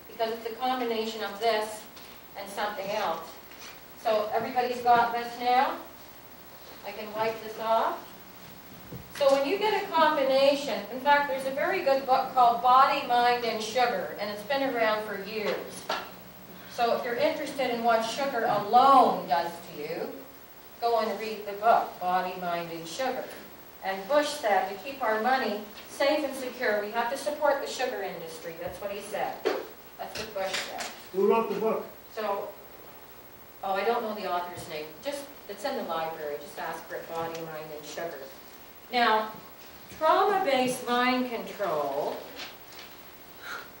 because it's a combination of this and something else. So everybody's got this now? I can wipe this off. So when you get a combination, in fact, there's a very good book called Body, Mind, and Sugar, and it's been around for years. So if you're interested in what sugar alone does to you, go and read the book, Body, Mind, and Sugar. And Bush said, to keep our money safe and secure, we have to support the sugar industry. That's what he said. That's what Bush said. Who wrote the book? So, I don't know the author's name. It's in the library. Just ask for it, Body, Mind, and Sugar. Now, trauma-based mind control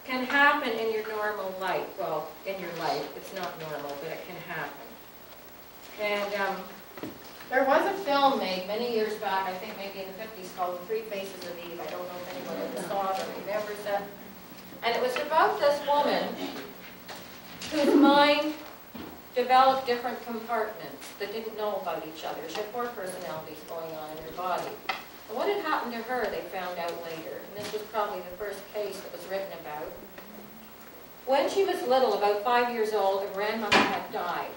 can happen in your normal life. Well, in your life. It's not normal, but it can happen. And there was a film made many years back, I think maybe in the 50s, called Three Faces of Eve. I don't know if anyone ever saw it or remembers it. And it was about this woman whose mind developed different compartments that didn't know about each other. She had 4 personalities going on in her body. And what had happened to her, they found out later, and this was probably the first case that was written about. When she was little, about 5 years old, her grandmother had died.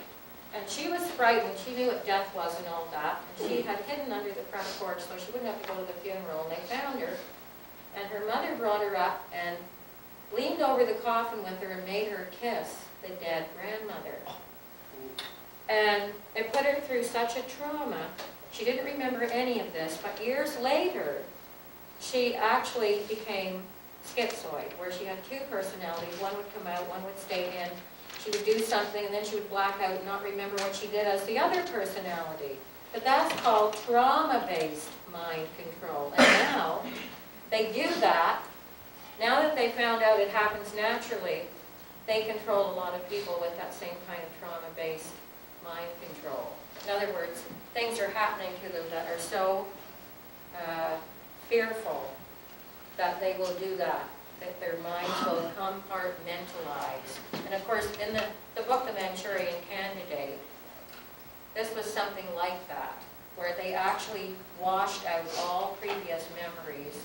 And she was frightened. She knew what death was and all that. And she had hidden under the front porch so she wouldn't have to go to the funeral. And they found her. And her mother brought her up and leaned over the coffin with her and made her kiss the dead grandmother. And it put her through such a trauma. She didn't remember any of this. But years later, she actually became schizoid, where she had 2 personalities. One would come out, one would stay in. She would do something, and then she would black out and not remember what she did as the other personality. But that's called trauma-based mind control. And now, they do that. Now that they found out it happens naturally, they control a lot of people with that same kind of trauma-based mind control. In other words, things are happening to them that are so fearful that they will do that their minds will compartmentalize. And of course, in the book, The Manchurian Candidate, this was something like that, where they actually washed out all previous memories.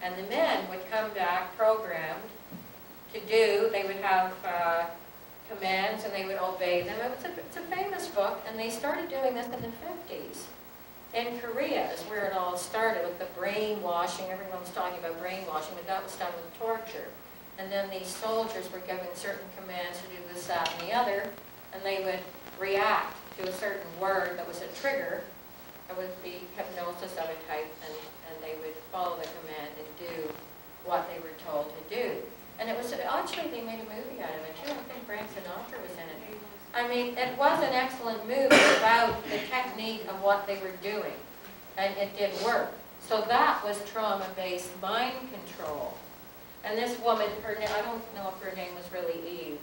And the men would come back programmed to do, they would have commands and they would obey them. It's a famous book, and they started doing this in the 50s. In Korea is where it all started with the brainwashing. Everyone was talking about brainwashing, but that was done with torture. And then these soldiers were given certain commands to do this, that, and the other, and they would react to a certain word that was a trigger. It would be hypnosis of a type, and they would follow the command and do what they were told to do. And it was, actually they made a movie out of it too. I think Frank Sinatra was in it. I mean, it was an excellent movie about the technique of what they were doing. And it did work. So that was trauma-based mind control. And this woman, I don't know if her name was really Eve,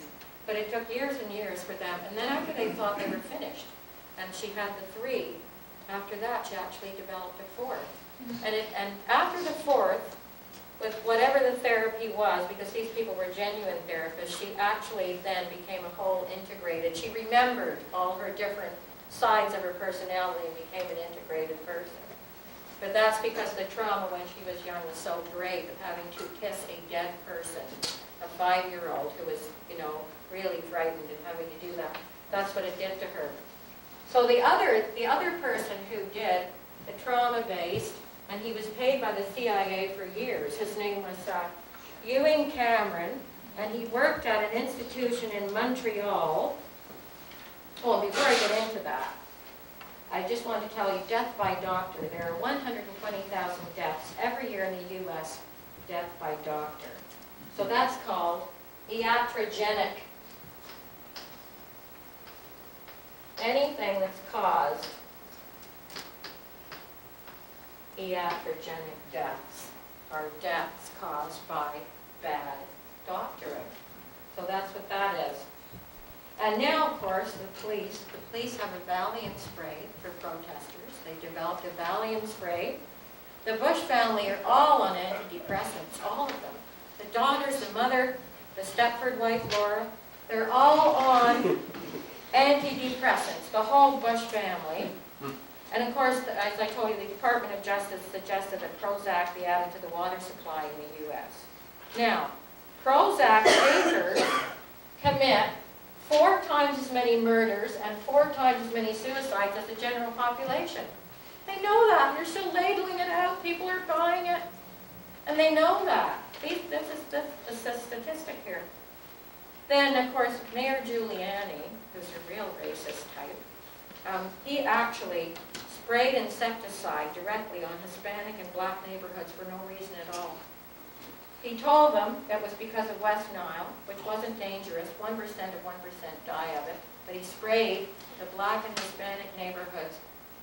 but it took years and years for them. And then after they thought they were finished, and she had the 3, after that she actually developed a 4th. And after the 4th, with whatever the therapy was, because these people were genuine therapists, she actually then became a whole integrated. She remembered all her different sides of her personality and became an integrated person. But that's because the trauma when she was young was so great of having to kiss a dead person, a 5-year-old who was, really frightened and having to do that. That's what it did to her. So the other person who did the trauma-based, and he was paid by the CIA for years. His name was Ewing Cameron, and he worked at an institution in Montreal. Well, before I get into that, I just want to tell you, death by doctor. There are 120,000 deaths every year in the U.S., death by doctor. So that's called iatrogenic. Anything that's caused iatrogenic deaths are deaths caused by bad doctoring. So that's what that is. And now, of course, the police have a Valium spray for protesters. They developed a Valium spray. The Bush family are all on antidepressants, all of them. The daughters, the mother, the Stepford wife, Laura, they're all on antidepressants, the whole Bush family. And of course, as I told you, the Department of Justice suggested that Prozac be added to the water supply in the U.S. Now, Prozac takers commit 4 times as many murders and 4 times as many suicides as the general population. They know that, and they're still labeling it out. People are buying it, and they know that. This is a statistic here. Then, of course, Mayor Giuliani, who's a real racist type, he actually sprayed insecticide directly on Hispanic and black neighborhoods for no reason at all. He told them it was because of West Nile, which wasn't dangerous. 1% of 1% die of it. But he sprayed the black and Hispanic neighborhoods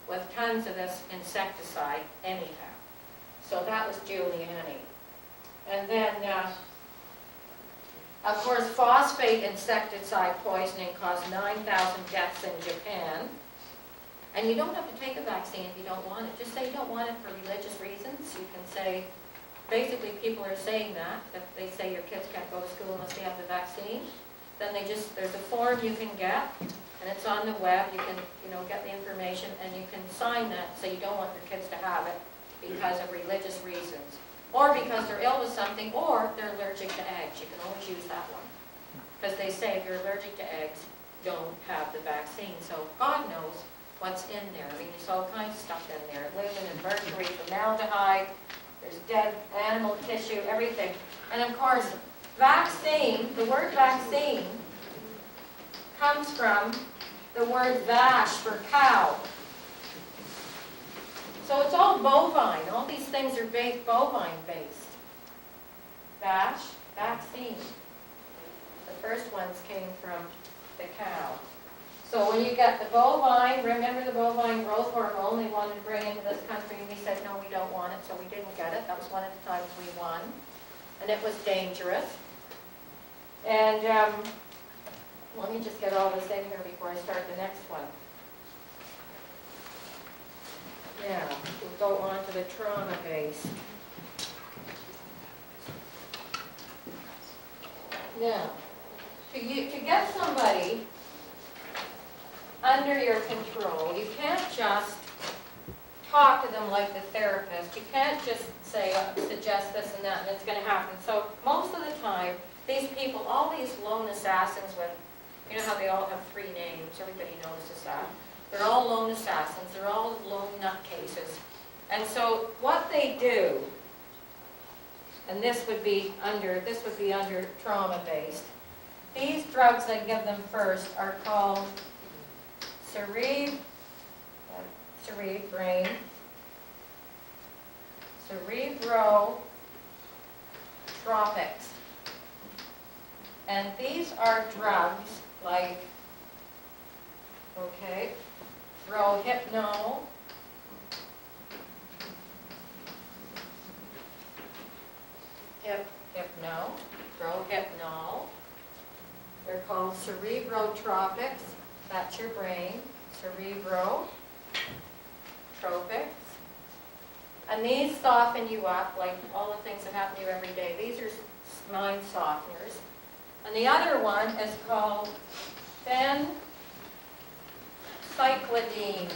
with tons of this insecticide anyhow. So that was Giuliani. And then, of course, phosphate insecticide poisoning caused 9,000 deaths in Japan. And you don't have to take a vaccine if you don't want it. Just say you don't want it for religious reasons. You can say, basically people are saying that, if they say your kids can't go to school unless they have the vaccine, then there's a form you can get, and it's on the web. You can, get the information, and you can sign that, so you don't want your kids to have it because of religious reasons, or because they're ill with something, or they're allergic to eggs. You can always use that one, because they say if you're allergic to eggs, don't have the vaccine. So God knows what's in there. I mean, there's all kinds of stuff in there. Lignin and mercury, formaldehyde, there's dead animal tissue, everything. And of course, vaccine, the word vaccine comes from the word vache for cow. So it's all bovine. All these things are bovine based. Vache, vaccine. The first ones came from the cow. So when you get the bovine, remember the bovine growth hormone they wanted to bring into this country, and we said, no, we don't want it, so we didn't get it. That was one of the times we won. And it was dangerous. And let me just get all this in here before I start the next one. Now, we'll go on to the trauma base. Now, to get somebody under your control, you can't just talk to them like the therapist. You can't just say, suggest this and that, and it's going to happen. So most of the time, these people, all these lone assassins with, you know how they all have 3 names, everybody notices that. They're all lone assassins, they're all lone nutcases. And so what they do, and this would be under trauma based, these drugs I give them first are called cerebrotropics. And these are drugs like, okay, Prohypnol, Prohypnol. They're called cerebrotropics. That's your brain. Cerebrotropics. And these soften you up, like all the things that happen to you every day. These are mind softeners. And the other one is called phencyclidine.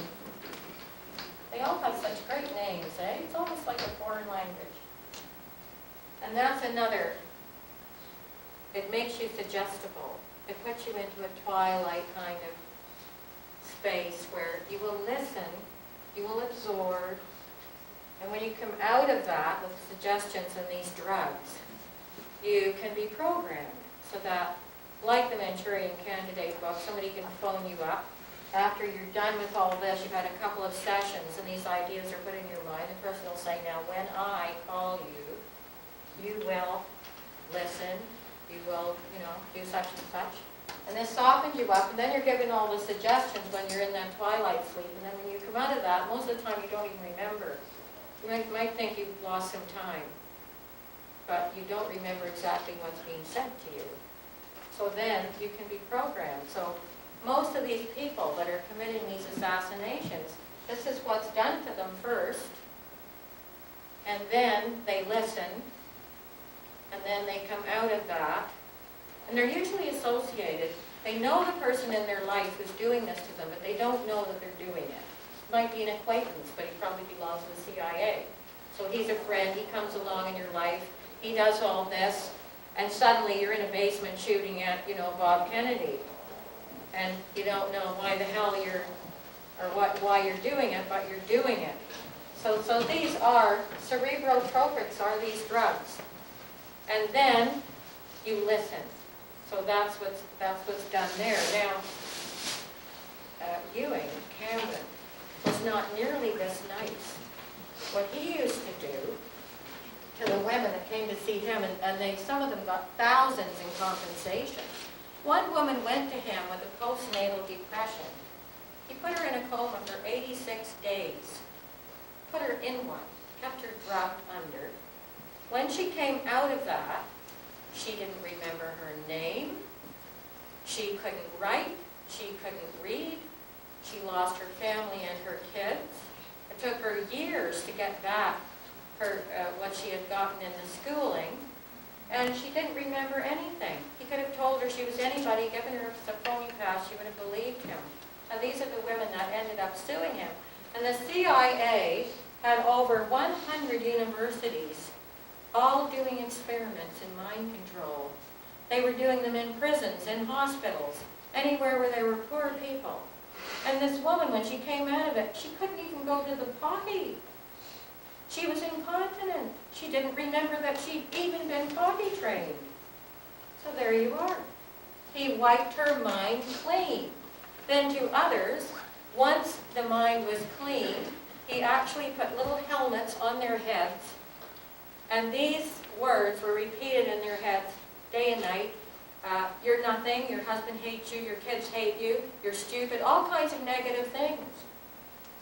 They all have such great names, eh? It's almost like a foreign language. And that's another. It makes you suggestible. It puts you into a twilight kind of space where you will listen, you will absorb, and when you come out of that with suggestions and these drugs, you can be programmed so that, like the Manchurian Candidate book, somebody can phone you up. After you're done with all this, you've had a couple of sessions and these ideas are put in your mind. The person will say, now when I call you, you will listen, you will, do such and such. And this softens you up, and then you're given all the suggestions when you're in that twilight sleep. And then when you come out of that, most of the time you don't even remember. You might think you've lost some time, but you don't remember exactly what's being said to you. So then you can be programmed. So most of these people that are committing these assassinations, this is what's done to them first, and then they listen, and then they come out of that, and they're usually associated. They know the person in their life who's doing this to them, but they don't know that they're doing it. Might be an acquaintance, but he probably belongs to the CIA. So he's a friend, he comes along in your life, he does all this, and suddenly you're in a basement shooting at, Bob Kennedy. And you don't know why the hell why you're doing it, but you're doing it. So these are, cerebrotropics are these drugs. And then you listen. So that's what's done there. Now, Cameron, was not nearly this nice. What he used to do to the women that came to see him, and some of them got thousands in compensation. One woman went to him with a postnatal depression. He put her in a coma for 86 days. Put her in one, kept her dropped under. When she came out of that, she didn't remember her name. She couldn't write. She couldn't read. She lost her family and her kids. It took her years to get back what she had gotten in the schooling. And she didn't remember anything. He could have told her she was anybody, given her a phony pass, she would have believed him. And these are the women that ended up suing him. And the CIA had over 100 universities all doing experiments in mind control. They were doing them in prisons, in hospitals, anywhere where there were poor people. And this woman, when she came out of it, she couldn't even go to the potty. She was incontinent. She didn't remember that she'd even been potty trained. So there you are. He wiped her mind clean. Then to others, once the mind was clean, he actually put little helmets on their heads, and these words were repeated in their heads day and night. you're nothing, your husband hates you, your kids hate you, you're stupid, all kinds of negative things.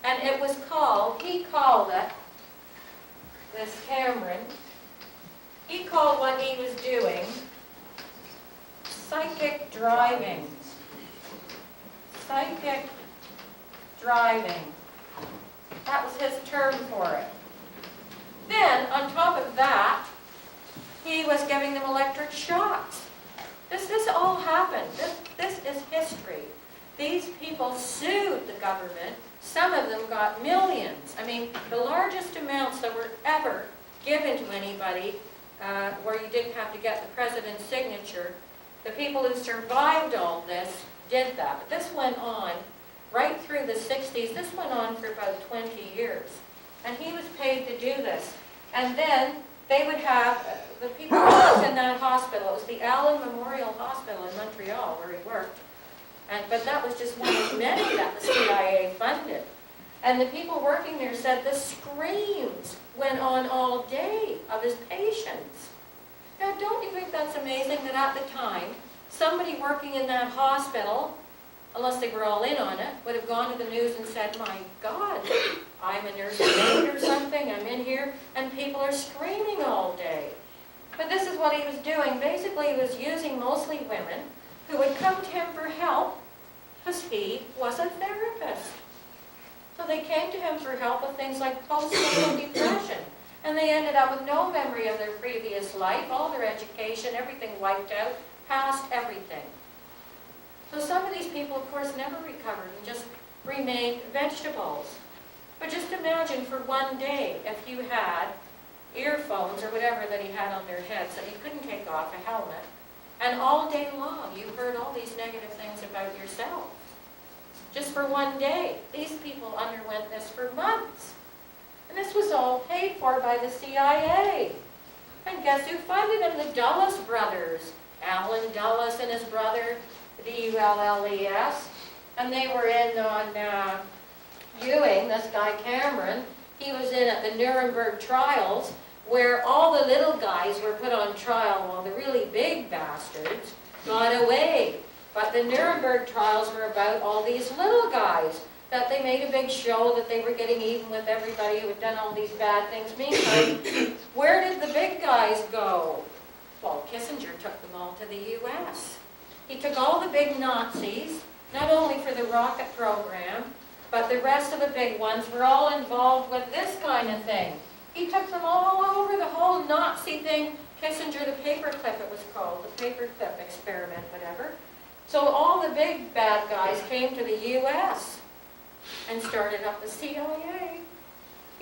And it was called, he called it, this Cameron, he called what he was doing psychic driving. Psychic driving. That was his term for it. Then, on top of that, he was giving them electric shocks. This all happened. This is history. These people sued the government. Some of them got millions. I mean, the largest amounts that were ever given to anybody where you didn't have to get the president's signature, the people who survived all this did that. But this went on right through the 60s. This went on for about 20 years. And he was paid to do this. And then they would have, the people who worked in that hospital, it was the Allen Memorial Hospital in Montreal where he worked. But that was just one of many that the CIA funded. And the people working there said the screams went on all day of his patients. Now, don't you think that's amazing that at the time, somebody working in that hospital, unless they were all in on it, would have gone to the news and said, my God, I'm a nurse aide or something, I'm in here, and people are screaming all day. But this is what he was doing. Basically, he was using mostly women who would come to him for help because he was a therapist. So they came to him for help with things like postnatal depression. And they ended up with no memory of their previous life, all their education, everything wiped out, past everything. So some of these people, of course, never recovered and just remained vegetables. But just imagine for one day if you had earphones or whatever that he had on their heads that you couldn't take off, a helmet, and all day long you heard all these negative things about yourself. Just for one day. These people underwent this for months. And this was all paid for by the CIA. And guess who funded them? The Dulles brothers. Alan Dulles and his brother, D-U-L-L-E-S. And they were in on Ewing, this guy Cameron. He was in at the Nuremberg trials where all the little guys were put on trial while the really big bastards got away. But the Nuremberg trials were about all these little guys that they made a big show that they were getting even with everybody who had done all these bad things. Meantime, where did the big guys go? Well, Kissinger took them all to the U.S. He took all the big Nazis, not only for the rocket program, but the rest of the big ones were all involved with this kind of thing. He took them all over the whole Nazi thing. Kissinger, the paperclip it was called, the paperclip experiment, whatever. So all the big bad guys came to the U.S. and started up the CIA,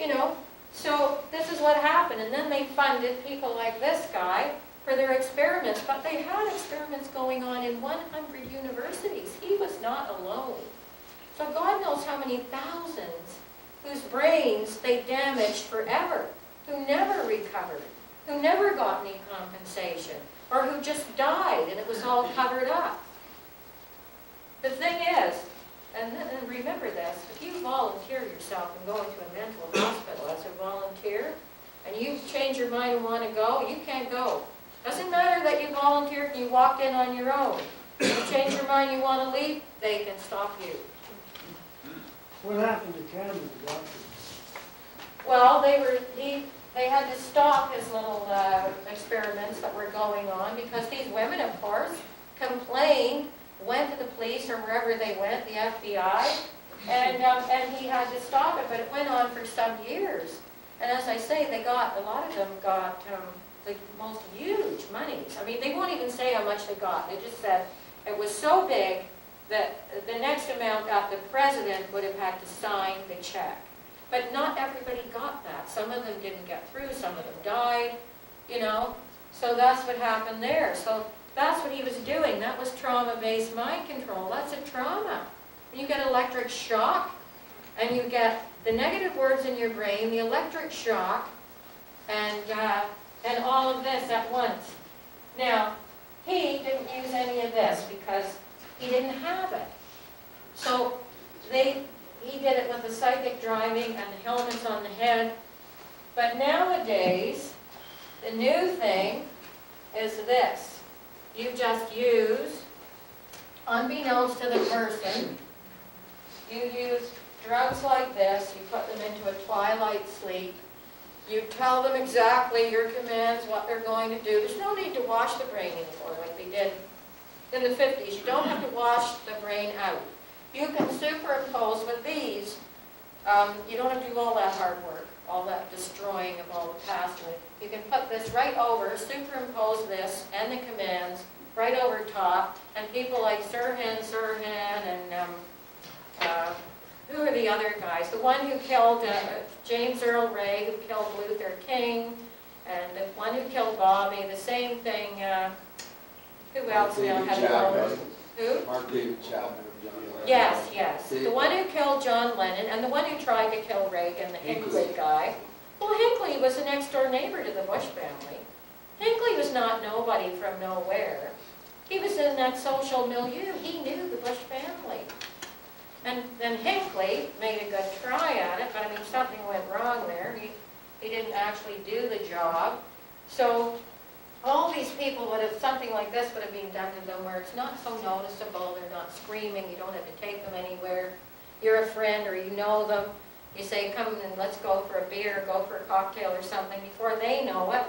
you know. So this is what happened. And then they funded people like this guy for their experiments. But they had experiments going on in 100 universities. He was not alone. So God knows how many thousands whose brains they damaged forever, who never recovered, who never got any compensation, or who just died and it was all covered up. The thing is, and remember this, if you volunteer yourself and go into a mental hospital as a volunteer, and you change your mind and want to go, you can't go. Doesn't matter that you volunteered and you walked in on your own. If you change your mind and you want to leave, they can stop you. What happened to Cameron, the doctor? Well, they had to stop his little experiments that were going on because these women, of course, complained, went to the police or wherever they went, the FBI, and he had to stop it, but it went on for some years. And as I say, a lot of them got the most huge monies. I mean, they won't even say how much they got. They just said it was so big that the next amount that the president would have had to sign the check. But not everybody got that. Some of them didn't get through, some of them died, you know. So that's what happened there. So that's what he was doing. That was trauma-based mind control. That's a trauma. You get electric shock, and you get the negative words in your brain, the electric shock, and all of this at once. Now, he didn't use any of this because he didn't have it. So he did it with the psychic driving and the helmets on the head. But nowadays, the new thing is this. you just use, unbeknownst to the person, you use drugs like this, you put them into a twilight sleep, you tell them exactly your commands, what they're going to do. There's no need to wash the brain anymore like they did in the 50s. You don't have to wash the brain out. You can superimpose with these. You don't have to do all that hard work, all that destroying of all the past. You can put this right over, superimpose this and the commands right over top, and people like Sirhan, and who are the other guys? The one who killed James Earl Ray, who killed Luther King, and the one who killed Bobby, the same thing. Who else now had a Who? Mark David Chapman. Yes, yes. The one who killed John Lennon and the one who tried to kill Reagan, the Hinckley guy. Well, Hinckley was a next door neighbor to the Bush family. Hinckley was not nobody from nowhere. He was in that social milieu. He knew the Bush family. And then Hinckley made a good try at it, but I mean, something went wrong there. He didn't actually do the job. So all these people would have, something like this would have been done to them where it's not so noticeable, they're not screaming, you don't have to take them anywhere. You're a friend or you know them. You say, come and let's go for a beer, go for a cocktail or something. Before they know it,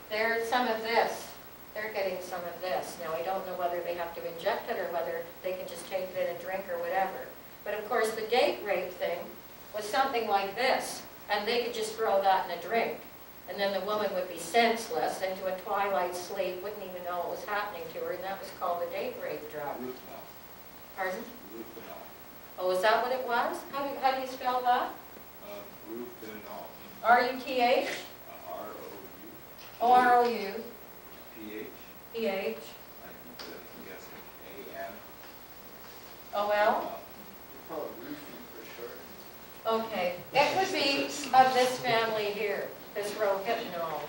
there's some of this. They're getting some of this. Now, I don't know whether they have to inject it or whether they can just take it in a drink or whatever. But of course, the date rape thing was something like this, and they could just throw that in a drink. And then the woman would be senseless into a twilight sleep, wouldn't even know what was happening to her, and that was called a date rape drug. Pardon? Oh, is that what it was? How do you spell that? R-U-T-H? R-O-U. O-R-O-U. P-H. P-H. I'm guessing A-M. O-L? Probably roofing for sure. Okay. It would be of this family here, this rohypnol,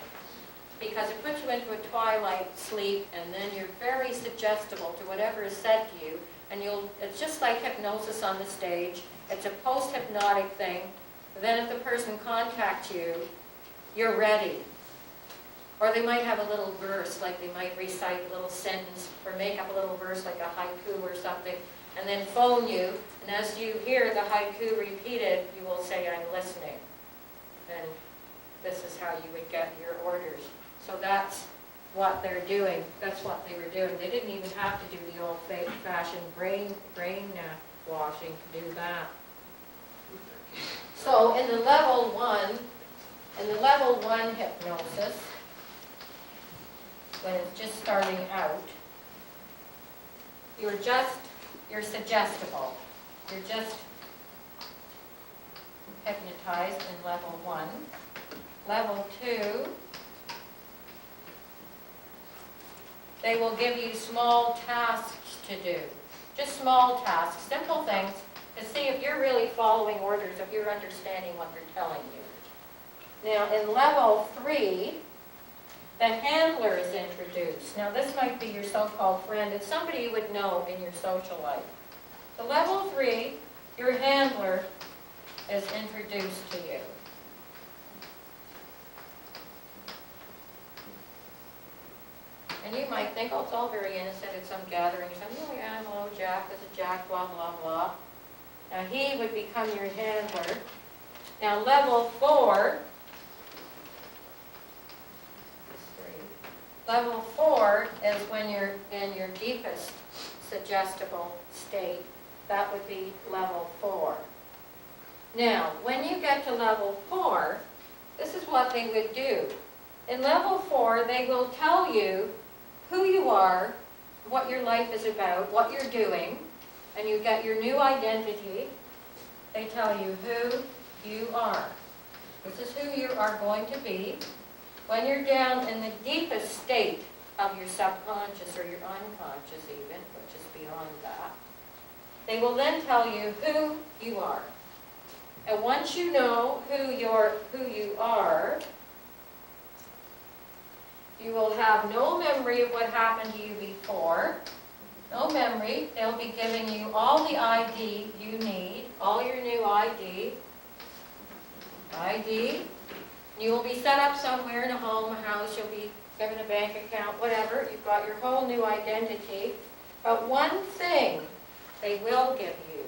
because it puts you into a twilight sleep, and then you're very suggestible to whatever is said to you, and it's just like hypnosis on the stage. It's a post-hypnotic thing. Then if the person contacts you, you're ready. Or they might have a little verse, like they might recite a little sentence, or make up a little verse like a haiku or something, and then phone you, and as you hear the haiku repeated, you will say, I'm listening. And this is how you would get your orders. So that's what they're doing. That's what they were doing. They didn't even have to do the old-fashioned brain washing to do that. So in the level one hypnosis, when it's just starting out, you're suggestible. You're just hypnotized in level 1. Level 2, they will give you small tasks to do. Just small tasks, simple things, to see if you're really following orders, if you're understanding what they're telling you. Now, in level 3, the handler is introduced. Now, this might be your so-called friend. It's somebody you would know in your social life. So level 3, your handler is introduced to you. And you might think, oh, it's all very innocent at some gathering. Oh, yeah, hello, Jack. This is Jack, blah, blah, blah. Now, he would become your handler. Now, level 4, level 4 is when you're in your deepest suggestible state. That would be level 4. Now, when you get to level 4, this is what they would do. In level 4, they will tell you who you are, what your life is about, what you're doing, and you get your new identity. They tell you who you are. This is who you are going to be. When you're down in the deepest state of your subconscious or your unconscious even, which is beyond that, they will then tell you who you are. And once you know who you are, you will have no memory of what happened to you before. No memory. They'll be giving you all the ID you need, all your new ID. You will be set up somewhere in a home, a house. You'll be given a bank account, whatever, you've got your whole new identity. But one thing they will give you,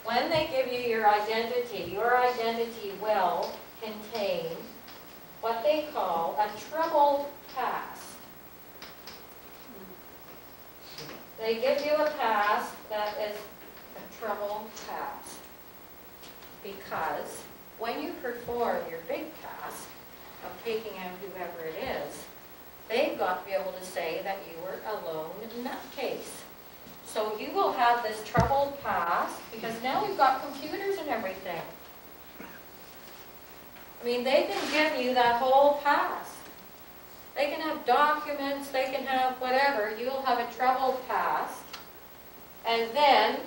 when they give you your identity will contain what they call a troubled past. They give you a past that is a troubled past. Because when you perform your big task of taking out whoever it is, they've got to be able to say that you were a lone nutcase. So you will have this troubled past, because now we've got computers and everything. I mean, they can give you that whole past. They can have documents, they can have whatever. You'll have a troubled past. And then,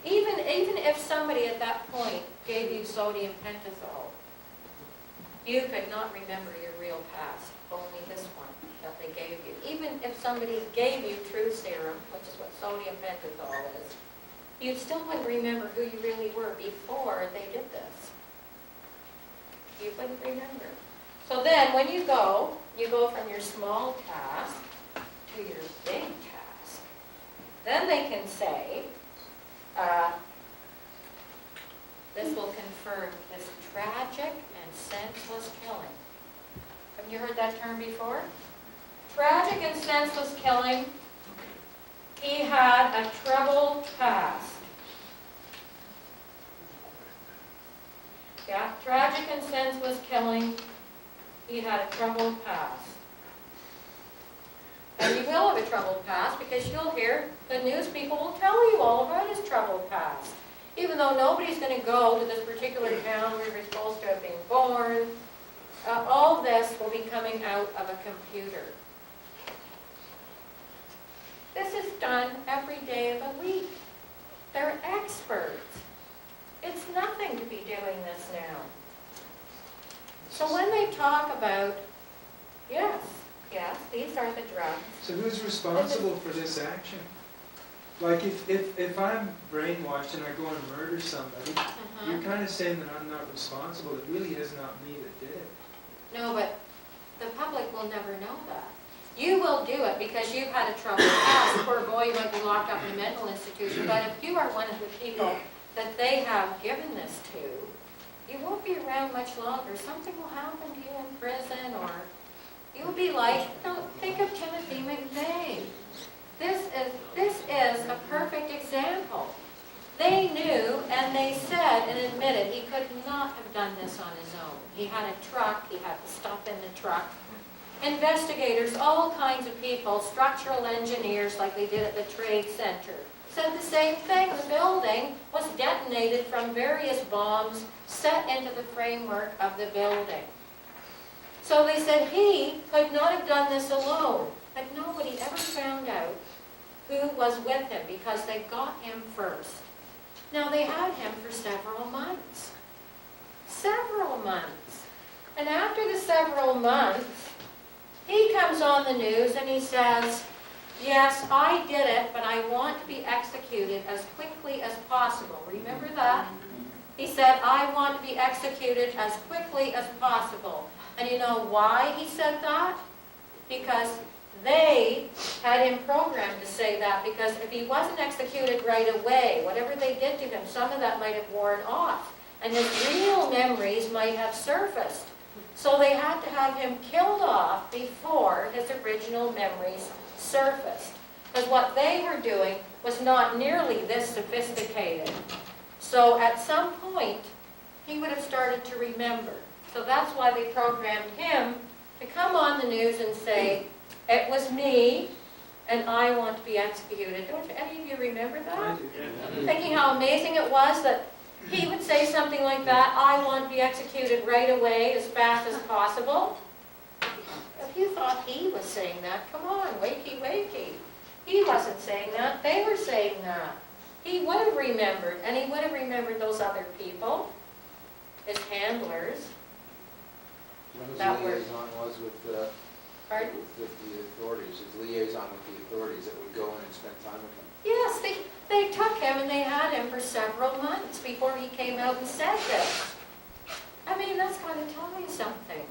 even if somebody at that point gave you sodium pentothal, you could not remember your real past, only this one that they gave you. Even if somebody gave you true serum, which is what sodium pentothal is, you still wouldn't remember who you really were before they did this. You wouldn't remember. So then when you go from your small task to your big task. Then they can say, this will confirm this tragic and senseless killing. Have you heard that term before? Tragic and senseless killing. He had a troubled past. Yeah, tragic and senseless killing. He had a troubled past. And you will have a troubled past because you'll hear the news people will tell you all about his troubled past. Even though nobody's going to go to this particular town where you're supposed to have been born, all this will be coming out of a computer. This is done every day of the week. They're experts. It's nothing to be doing this now. So when they talk about, yes, these are the drugs. So who's responsible for this action? Like if I'm brainwashed and I go and murder somebody, you're kind of saying that I'm not responsible. It really is not me that did it. No, but the public will never know that. You will do it because you've had a troubled past. Poor boy, you might be locked up in a mental institution, but if you are one of the people that they have given this to, you won't be around much longer. Something will happen to you in prison, or you'll be like, think of Timothy McVeigh. This is a perfect example. They knew, and they said and admitted he could not have done this on his own. He had a truck, he had stuff in the truck. Investigators, all kinds of people, structural engineers like they did at the Trade Center, said the same thing. The building was detonated from various bombs set into the framework of the building. So they said he could not have done this alone, but nobody ever found out who was with him because they got him first. Now they had him for several months. Several months. And after the several months, he comes on the news and he says, yes, I did it, but I want to be executed as quickly as possible. Remember that? He said, I want to be executed as quickly as possible. And you know why he said that? Because they had him programmed to say that, because if he wasn't executed right away, whatever they did to him, some of that might have worn off, and his real memories might have surfaced. So they had to have him killed off before his original memories surfaced. Because what they were doing was not nearly this sophisticated. So at some point, he would have started to remember. So that's why they programmed him to come on the news and say, it was me, and I want to be executed. Don't any of you remember that? I do. Thinking how amazing it was that he would say something like that, I want to be executed right away, as fast as possible. If you thought he was saying that, come on, wakey, wakey. He wasn't saying that, they were saying that. He would have remembered, and he would have remembered those other people, his handlers. When his That were- liaison was with Pardon? the authorities, his liaison with the authorities that would go in and spend time with him. Yes, they took him and they had him for several months before he came out and said this. I mean, that's got to tell you something.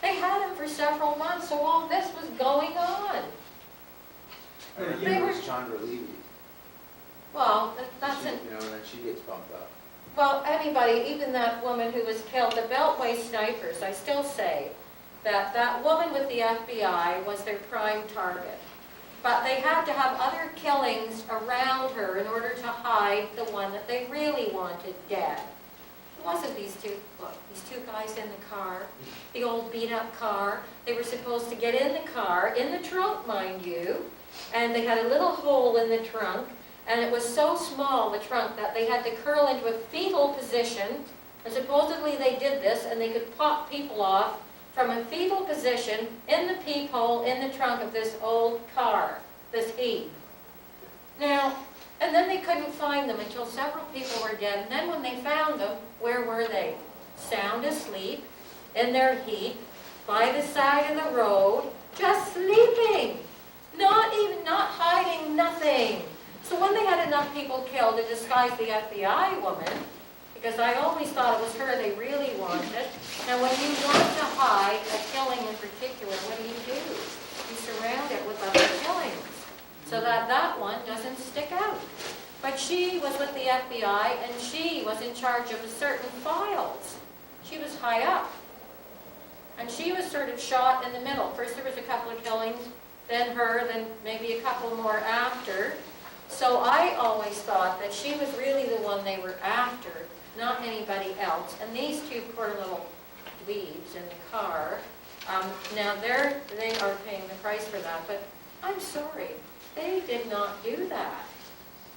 They had him for several months, so all this was going on. I remember They it were- was Chandra Levy. Well, that's an, You know, and then she gets bumped up. well, anybody, even that woman who was killed, the Beltway snipers, I still say that that woman with the FBI was their prime target. But they had to have other killings around her in order to hide the one that they really wanted dead. It wasn't these two, look, these two guys in the car, the old beat-up car. They were supposed to get in the car, in the trunk, mind you, and they had a little hole in the trunk, and it was so small, the trunk, that they had to curl into a fetal position, and supposedly they did this, and they could pop people off from a fetal position in the peephole in the trunk of this old car, this heap. Now, and then they couldn't find them until several people were dead, and then when they found them, where were they? Sound asleep, in their heap, by the side of the road, just sleeping. Not hiding, nothing. So when they had enough people killed to disguise the FBI woman, because I always thought it was her they really wanted, and when you want to hide a killing in particular, what do? You surround it with other killings, so that that one doesn't stick out. But she was with the FBI, and she was in charge of certain files. She was high up. And she was sort of shot in the middle. First there was a couple of killings, then her, then maybe a couple more after. So I always thought that she was really the one they were after, not anybody else. And these two poor little dweebs in the car, now they are paying the price for that, but I'm sorry, they did not do that.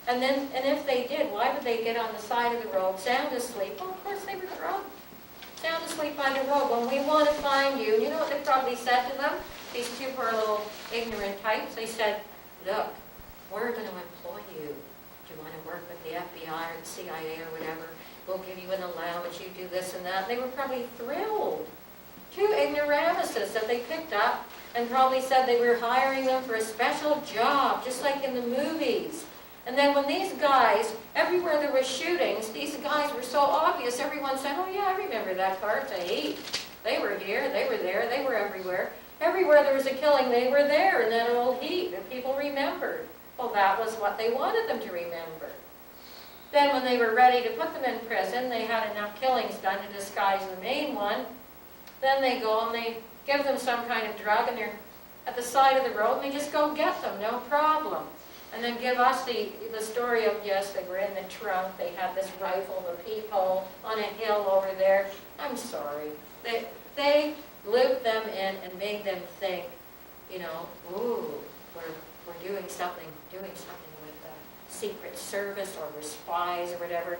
And if they did, why would they get on the side of the road, sound asleep? Well, of course they were drunk. Sound asleep by the road. When we want to find you, you know what they probably said to them? These two poor little ignorant types, they said, look, we're going to employ you. Do you want to work with the FBI or the CIA or whatever? We'll give you an allowance, you do this and that. They were probably thrilled. Two ignoramuses that they picked up and probably said they were hiring them for a special job, just like in the movies. And then when these guys, everywhere there was shootings, these guys were so obvious, everyone said, oh yeah, I remember that car, it's a heap. They were here, they were there, they were everywhere. Everywhere there was a killing, they were there in that old heap, and people remembered. Well, that was what they wanted them to remember. Then when they were ready to put them in prison, they had enough killings done to disguise the main one. Then they go and they give them some kind of drug, and they're at the side of the road, and they just go get them, no problem. And then give us the story of, yes, they were in the trunk, they had this rifle, the peephole on a hill over there. I'm sorry. They looped them in and made them think, you know, ooh, we're doing something with the Secret Service, or we're spies or whatever.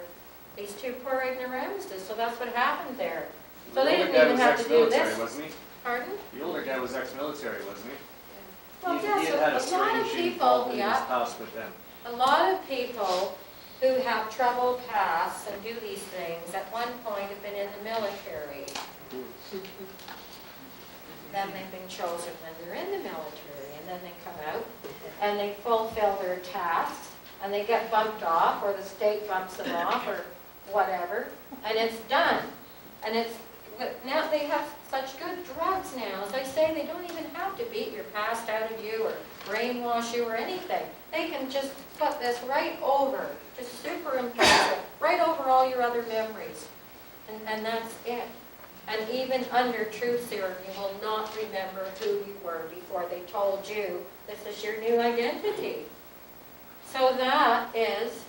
These two poor ignoramuses, so that's what happened there. So they didn't even have to do this. Wasn't he? Pardon? The older guy was ex-military, wasn't he? Well, He yes, had had a a lot of strange people, involvement in his yeah. past with them. A lot of people who have troubled pasts and do these things at one point have been in the military. Then they've been chosen when they're in the military, and then they come out and they fulfill their tasks, and they get bumped off, or the state bumps them off, or whatever, and it's done. And it's now they have such good drugs now. As I say, they don't even have to beat your past out of you or brainwash you or anything. They can just put this right over, just superimpose it, right over all your other memories. And that's it. And even under truth serum, you will not remember who you were before they told you this is your new identity. So that is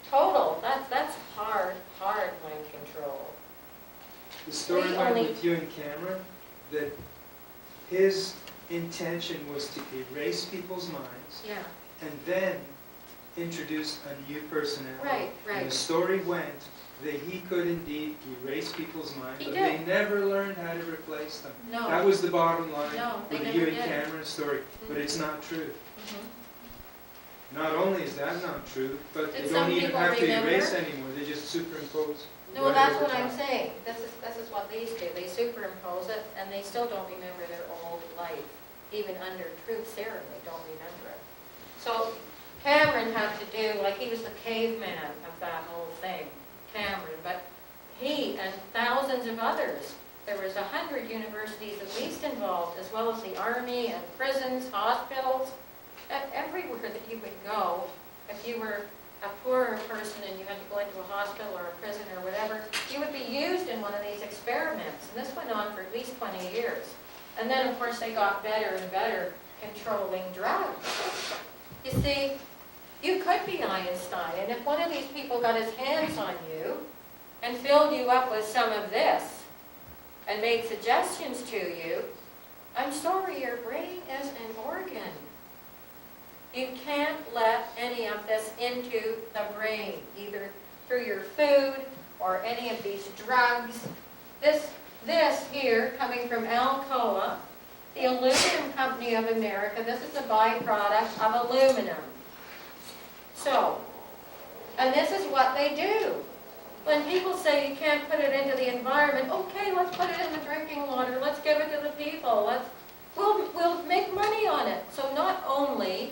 total. That's hard mind control. The story We went only- with you and Cameron, that his intention was to erase people's minds Yeah, and then introduce a new personality. right, And right. the story went that he could indeed erase people's minds, He but did. they never learned how to replace them. No. That was the bottom line No, they with the never you and did. Cameron story, but it's not true. Mhm. Not only is that not true, but Did they some don't even people have to remember? erase anymore, they just superimpose. No, right that's over what I'm top. saying. This is what these do. They superimpose it, and they still don't remember their old life. Even under truth serum, they don't remember it. So Cameron had to do, like he was the caveman of that whole thing, Cameron, but he and thousands of others, there was 100 universities at least involved, as well as the army and prisons, hospitals, and everywhere that you would go. If you were a poorer person and you had to go into a hospital or a prison or whatever, you would be used in one of these experiments. And this went on for at least 20 years. And then, of course, they got better and better controlling drugs. You see, you could be Einstein, and if one of these people got his hands on you and filled you up with some of this and made suggestions to you, I'm sorry, your brain is an organ. You can't let any of this into the brain, either through your food or any of these drugs. This here, coming from Alcoa, the Aluminum Company of America, this is a byproduct of aluminum. So, and this is what they do. When people say you can't put it into the environment, okay, let's put it in the drinking water, let's give it to the people, we'll make money on it. So not only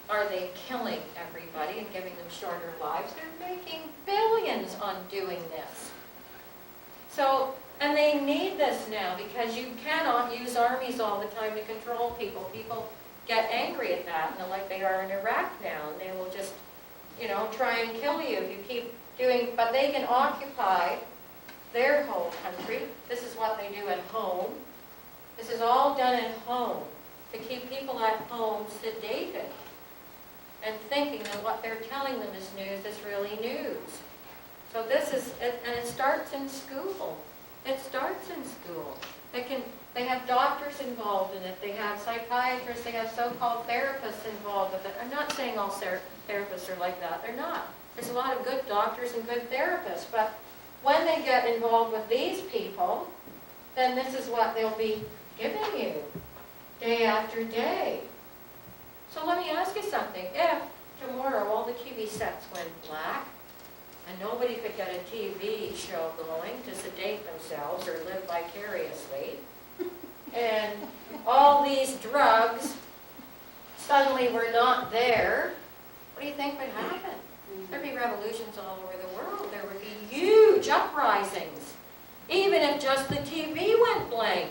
are they killing everybody and giving them shorter lives, they're making billions on doing this. So, and they need this now because you cannot use armies all the time to control people. People get angry at that, and like they are in Iraq now, and they will just, try and kill you if you keep doing, but they can occupy their whole country. This is what they do at home. This is all done at home to keep people at home sedated and thinking that what they're telling them is news is really news. So this is, and it starts in school. It starts in school. They have doctors involved in it. They have psychiatrists. They have so-called therapists involved with it. I'm not saying all therapists are like that. They're not. There's a lot of good doctors and good therapists. But when they get involved with these people, then this is what they'll be giving you day after day. So let me ask you something. If tomorrow all the TV sets went black, and nobody could get a TV show going to sedate themselves or live vicariously, and all these drugs suddenly were not there, what do you think would happen? There'd be revolutions all over the world. There would be huge uprisings. Even if just the TV went blank,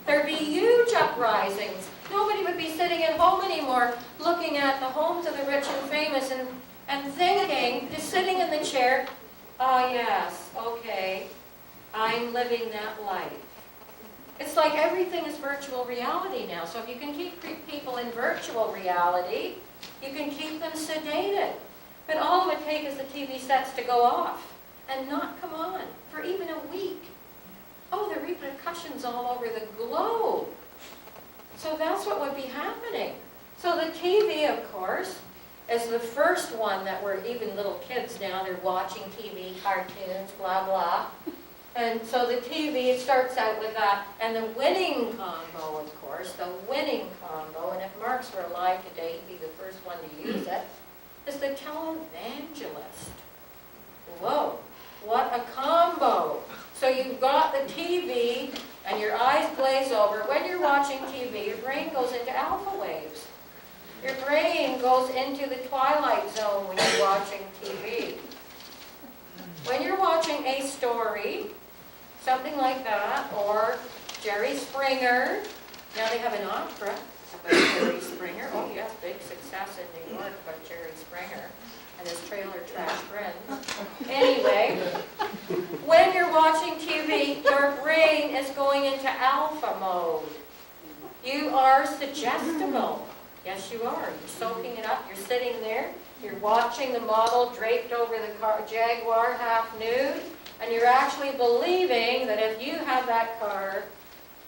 there'd be huge uprisings. Nobody would be sitting at home anymore looking at the homes of the rich and famous and thinking, just sitting in the chair, oh yes, okay, I'm living that life. It's like everything is virtual reality now. So if you can keep people in virtual reality, you can keep them sedated. But all it would take is the TV sets to go off and not come on for even a week. Oh, there are repercussions all over the globe. So that's what would be happening. So the TV, of course, is the first one that were even little kids now, they're watching TV, cartoons, blah, blah. And so the TV, it starts out with that. And the winning combo, of course, the winning combo, and if Marx were alive today, he'd be the first one to use it, is the televangelist. Whoa, what a combo. So you've got the TV, and your eyes glaze over. When you're watching TV, your brain goes into alpha waves. Your brain goes into the twilight zone when you're watching TV. When you're watching a story, something like that, or Jerry Springer. Now they have an opera about Jerry Springer. Oh yes, big success in New York about Jerry Springer and his trailer trash friends. Anyway, when you're watching TV, your brain is going into alpha mode. You are suggestible. Yes, you are. You're soaking it up. You're sitting there. You're watching the model draped over the car, Jaguar, half nude, and you're actually believing that if you have that car,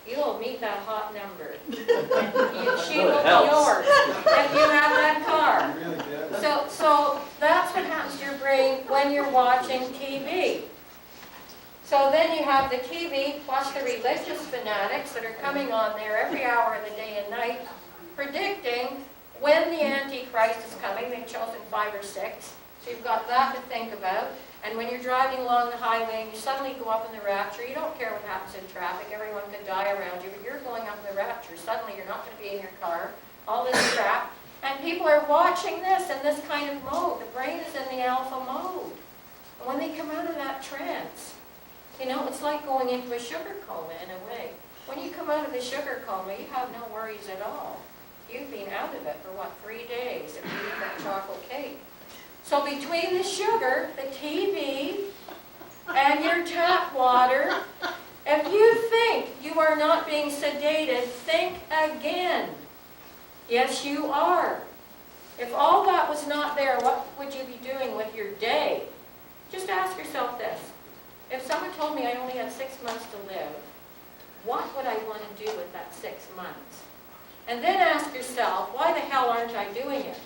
you'll meet that hot number. She will be yours if you have that car. So that's what happens to your brain when you're watching TV. So then you have the TV plus the religious fanatics that are coming on there every hour of the day and night, predicting when the Antichrist is coming. They've chosen 5 or 6. So you've got that to think about. And when you're driving along the highway and you suddenly go up in the rapture, you don't care what happens in traffic. Everyone could die around you, but you're going up in the rapture. Suddenly you're not going to be in your car. All this crap. And people are watching this in this kind of mode. The brain is in the alpha mode. And when they come out of that trance, You know, it's like going into a sugar coma in a way. When you come out of the sugar coma, you have no worries at all. You've been out of it for, what, 3 days if you eat that chocolate cake. So between the sugar, the TV, and your tap water, if you think you are not being sedated, think again. Yes, you are. If all that was not there, what would you be doing with your day? Just ask yourself this. If someone told me I only had 6 months to live, what would I want to do with that 6 months? And then ask yourself, why the hell aren't I doing it?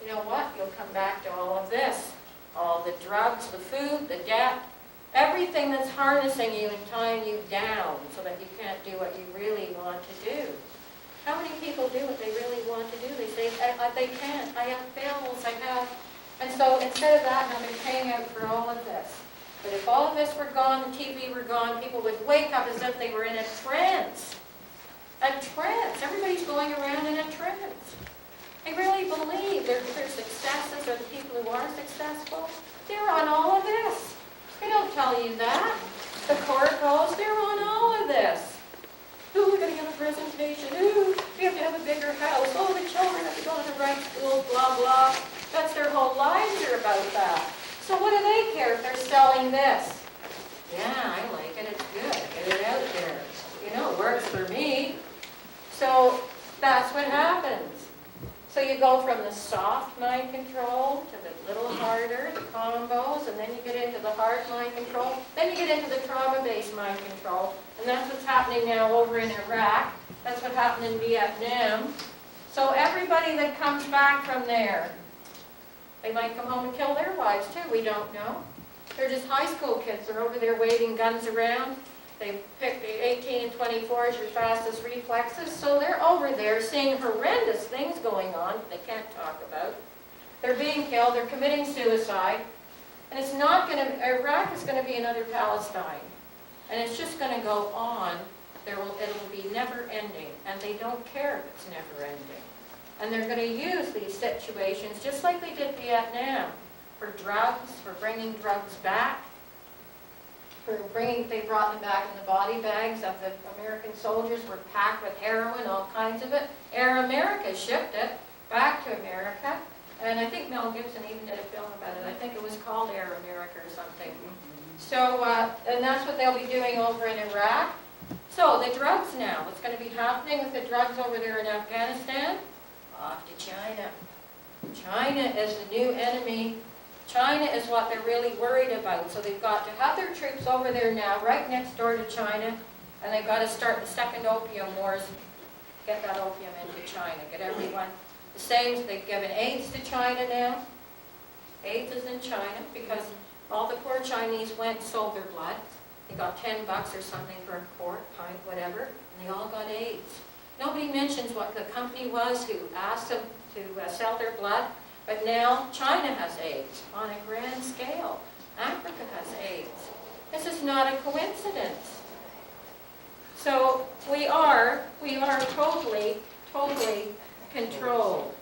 You know what? You'll come back to all of this. All the drugs, the food, the debt, everything that's harnessing you and tying you down so that you can't do what you really want to do. How many people do what they really want to do? They say, they can't. I have bills, I have. And so instead of that, now they're paying out for all of this. But if all of this were gone, the TV were gone, people would wake up as if they were in a trance. A trance. Everybody's going around in a trance. They really believe their successes or the people who are successful, they're on all of this. They don't tell you that. The court goes, they're on all of this. Ooh, we're going to give a presentation. Ooh, we have to have a bigger house. Oh, the children have to go to the right schools, blah, blah. That's their whole lives are about that. So what do they care if they're selling this? Yeah, I like it. It's good. Get it out there. You know, it works for me. So that's what happens. So you go from the soft mind control to the little harder, the combos, and then you get into the hard mind control. Then you get into the trauma-based mind control. And that's what's happening now over in Iraq. That's what happened in Vietnam. So everybody that comes back from there, they might come home and kill their wives too. We don't know. They're just high school kids. They're over there waving guns around. They pick the 18 and 24 as your fastest reflexes. So they're over there seeing horrendous things going on they can't talk about. They're being killed. They're committing suicide. And it's not going to, Iraq is going to be another Palestine. And it's just going to go on. It'll be never ending. And they don't care if it's never ending. And they're going to use these situations, just like they did Vietnam, for drugs, for bringing drugs back. They brought them back in the body bags of the American soldiers, were packed with heroin, all kinds of it. Air America shipped it back to America. And I think Mel Gibson even did a film about it. I think it was called Air America or something. So, and that's what they'll be doing over in Iraq. So, the drugs now. What's going to be happening with the drugs over there in Afghanistan? Off to China. China is the new enemy. China is what they're really worried about. So they've got to have their troops over there now, right next door to China, and they've got to start the second opium wars, get that opium into China, get everyone. The same, they've given AIDS to China now. AIDS is in China because all the poor Chinese went and sold their blood. They got $10 or something for a quart, pint, whatever, and they all got AIDS. Nobody mentions what the company was who asked them to sell their blood. But now China has AIDS on a grand scale. Africa has AIDS. This is not a coincidence. So we are totally controlled.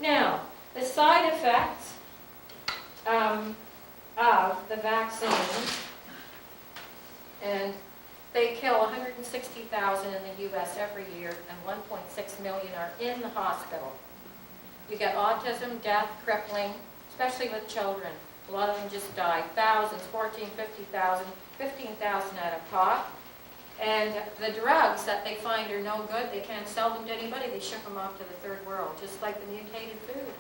Now, the side effects of the vaccine, and they kill 160,000 in the U.S. every year, and 1.6 million are in the hospital. You get autism, death, crippling, especially with children. A lot of them just die. Thousands, 14, 50,000, 15,000 at a pop. And the drugs that they find are no good, they can't sell them to anybody, they ship them off to the third world, just like the mutated food.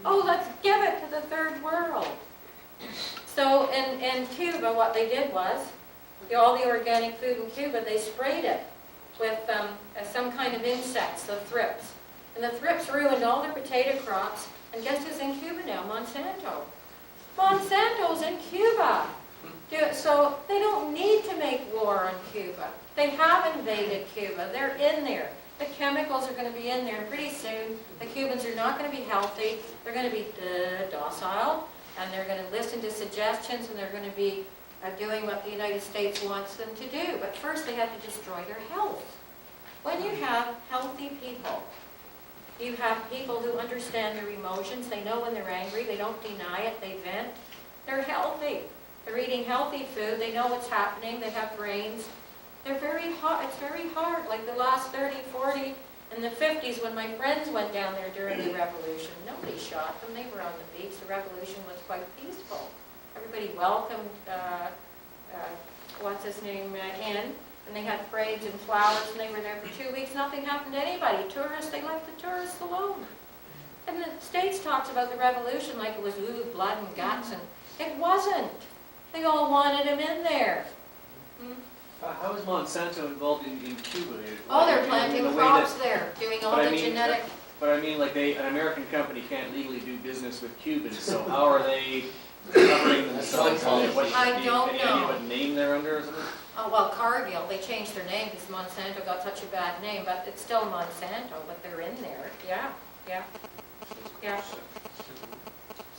Oh, let's give it to the third world. So in Cuba, what they did was, all the organic food in Cuba, they sprayed it with some kind of insects, the thrips. And the thrips ruined all their potato crops. And guess who's in Cuba now? Monsanto. Monsanto's in Cuba. So they don't need to make war on Cuba. They have invaded Cuba. They're in there. The chemicals are going to be in there. And pretty soon, the Cubans are not going to be healthy. They're going to be docile. And they're going to listen to suggestions. And they're going to be doing what the United States wants them to do. But first, they have to destroy their health. When you have healthy people, you have people who understand their emotions. They know when they're angry. They don't deny it. They vent. They're healthy. They're eating healthy food, they know what's happening, they have brains. They're very hard, it's very hard, like the last 30, 40, in the 50s when my friends went down there during the revolution. Nobody shot them, they were on the beach. The revolution was quite peaceful. Everybody welcomed, what's his name, in, and they had parades and flowers, and they were there for 2 weeks. Nothing happened to anybody. Tourists, they left the tourists alone. And the States talks about the revolution like it was, ooh, blood and guts, and it wasn't. They all wanted him in there. How is Monsanto involved in Cuba? Oh, they're In planting the way crops that- there, doing all but I the mean, genetic. But I mean, like an American company can't legally do business with Cubans, so how are they covering themselves? I don't Any know. idea what name they're under or something? Oh, well, Cargill, they changed their name because Monsanto got such a bad name, but it's still Monsanto, but they're in there. Yeah, yeah, yeah.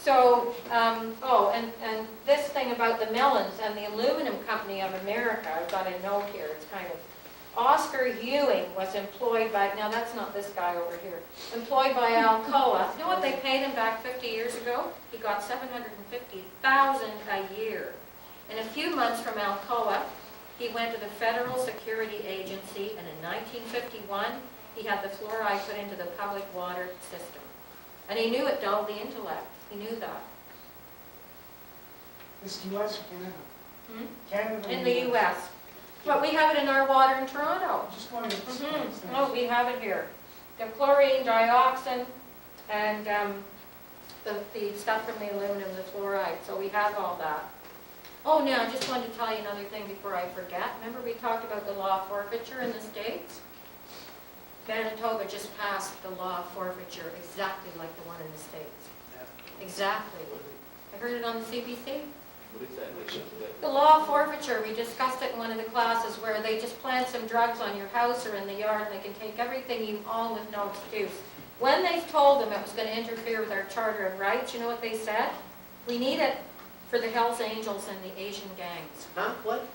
So, oh, and this thing about the melons and the Aluminum Company of America, I've got a note here, it's kind of, Oscar Ewing was employed by, now that's not this guy over here, employed by Alcoa. You know what they paid him back 50 years ago? He got $750,000 a year. In a few months from Alcoa, he went to the Federal Security Agency, and in 1951, he had the fluoride put into the public water system. And he knew it dulled the intellect. He knew that. This U.S. or Canada? Hmm? Canada. In the U.S. But we have it in our water in Toronto. Just wanted to. Oh, we have it here. The chlorine, dioxin, and the stuff from the aluminum, the fluoride. So we have all that. Oh, now, I just wanted to tell you another thing before I forget. Remember we talked about the law of forfeiture in the States? Manitoba just passed the law of forfeiture exactly like the one in the States. Exactly. I heard it on the CBC. What is that? The law of forfeiture, we discussed it in one of the classes where they just plant some drugs on your house or in the yard and they can take everything you own with no excuse. When they told them it was going to interfere with our Charter of Rights, you know what they said? We need it for the Hells Angels and the Asian gangs. Huh? What?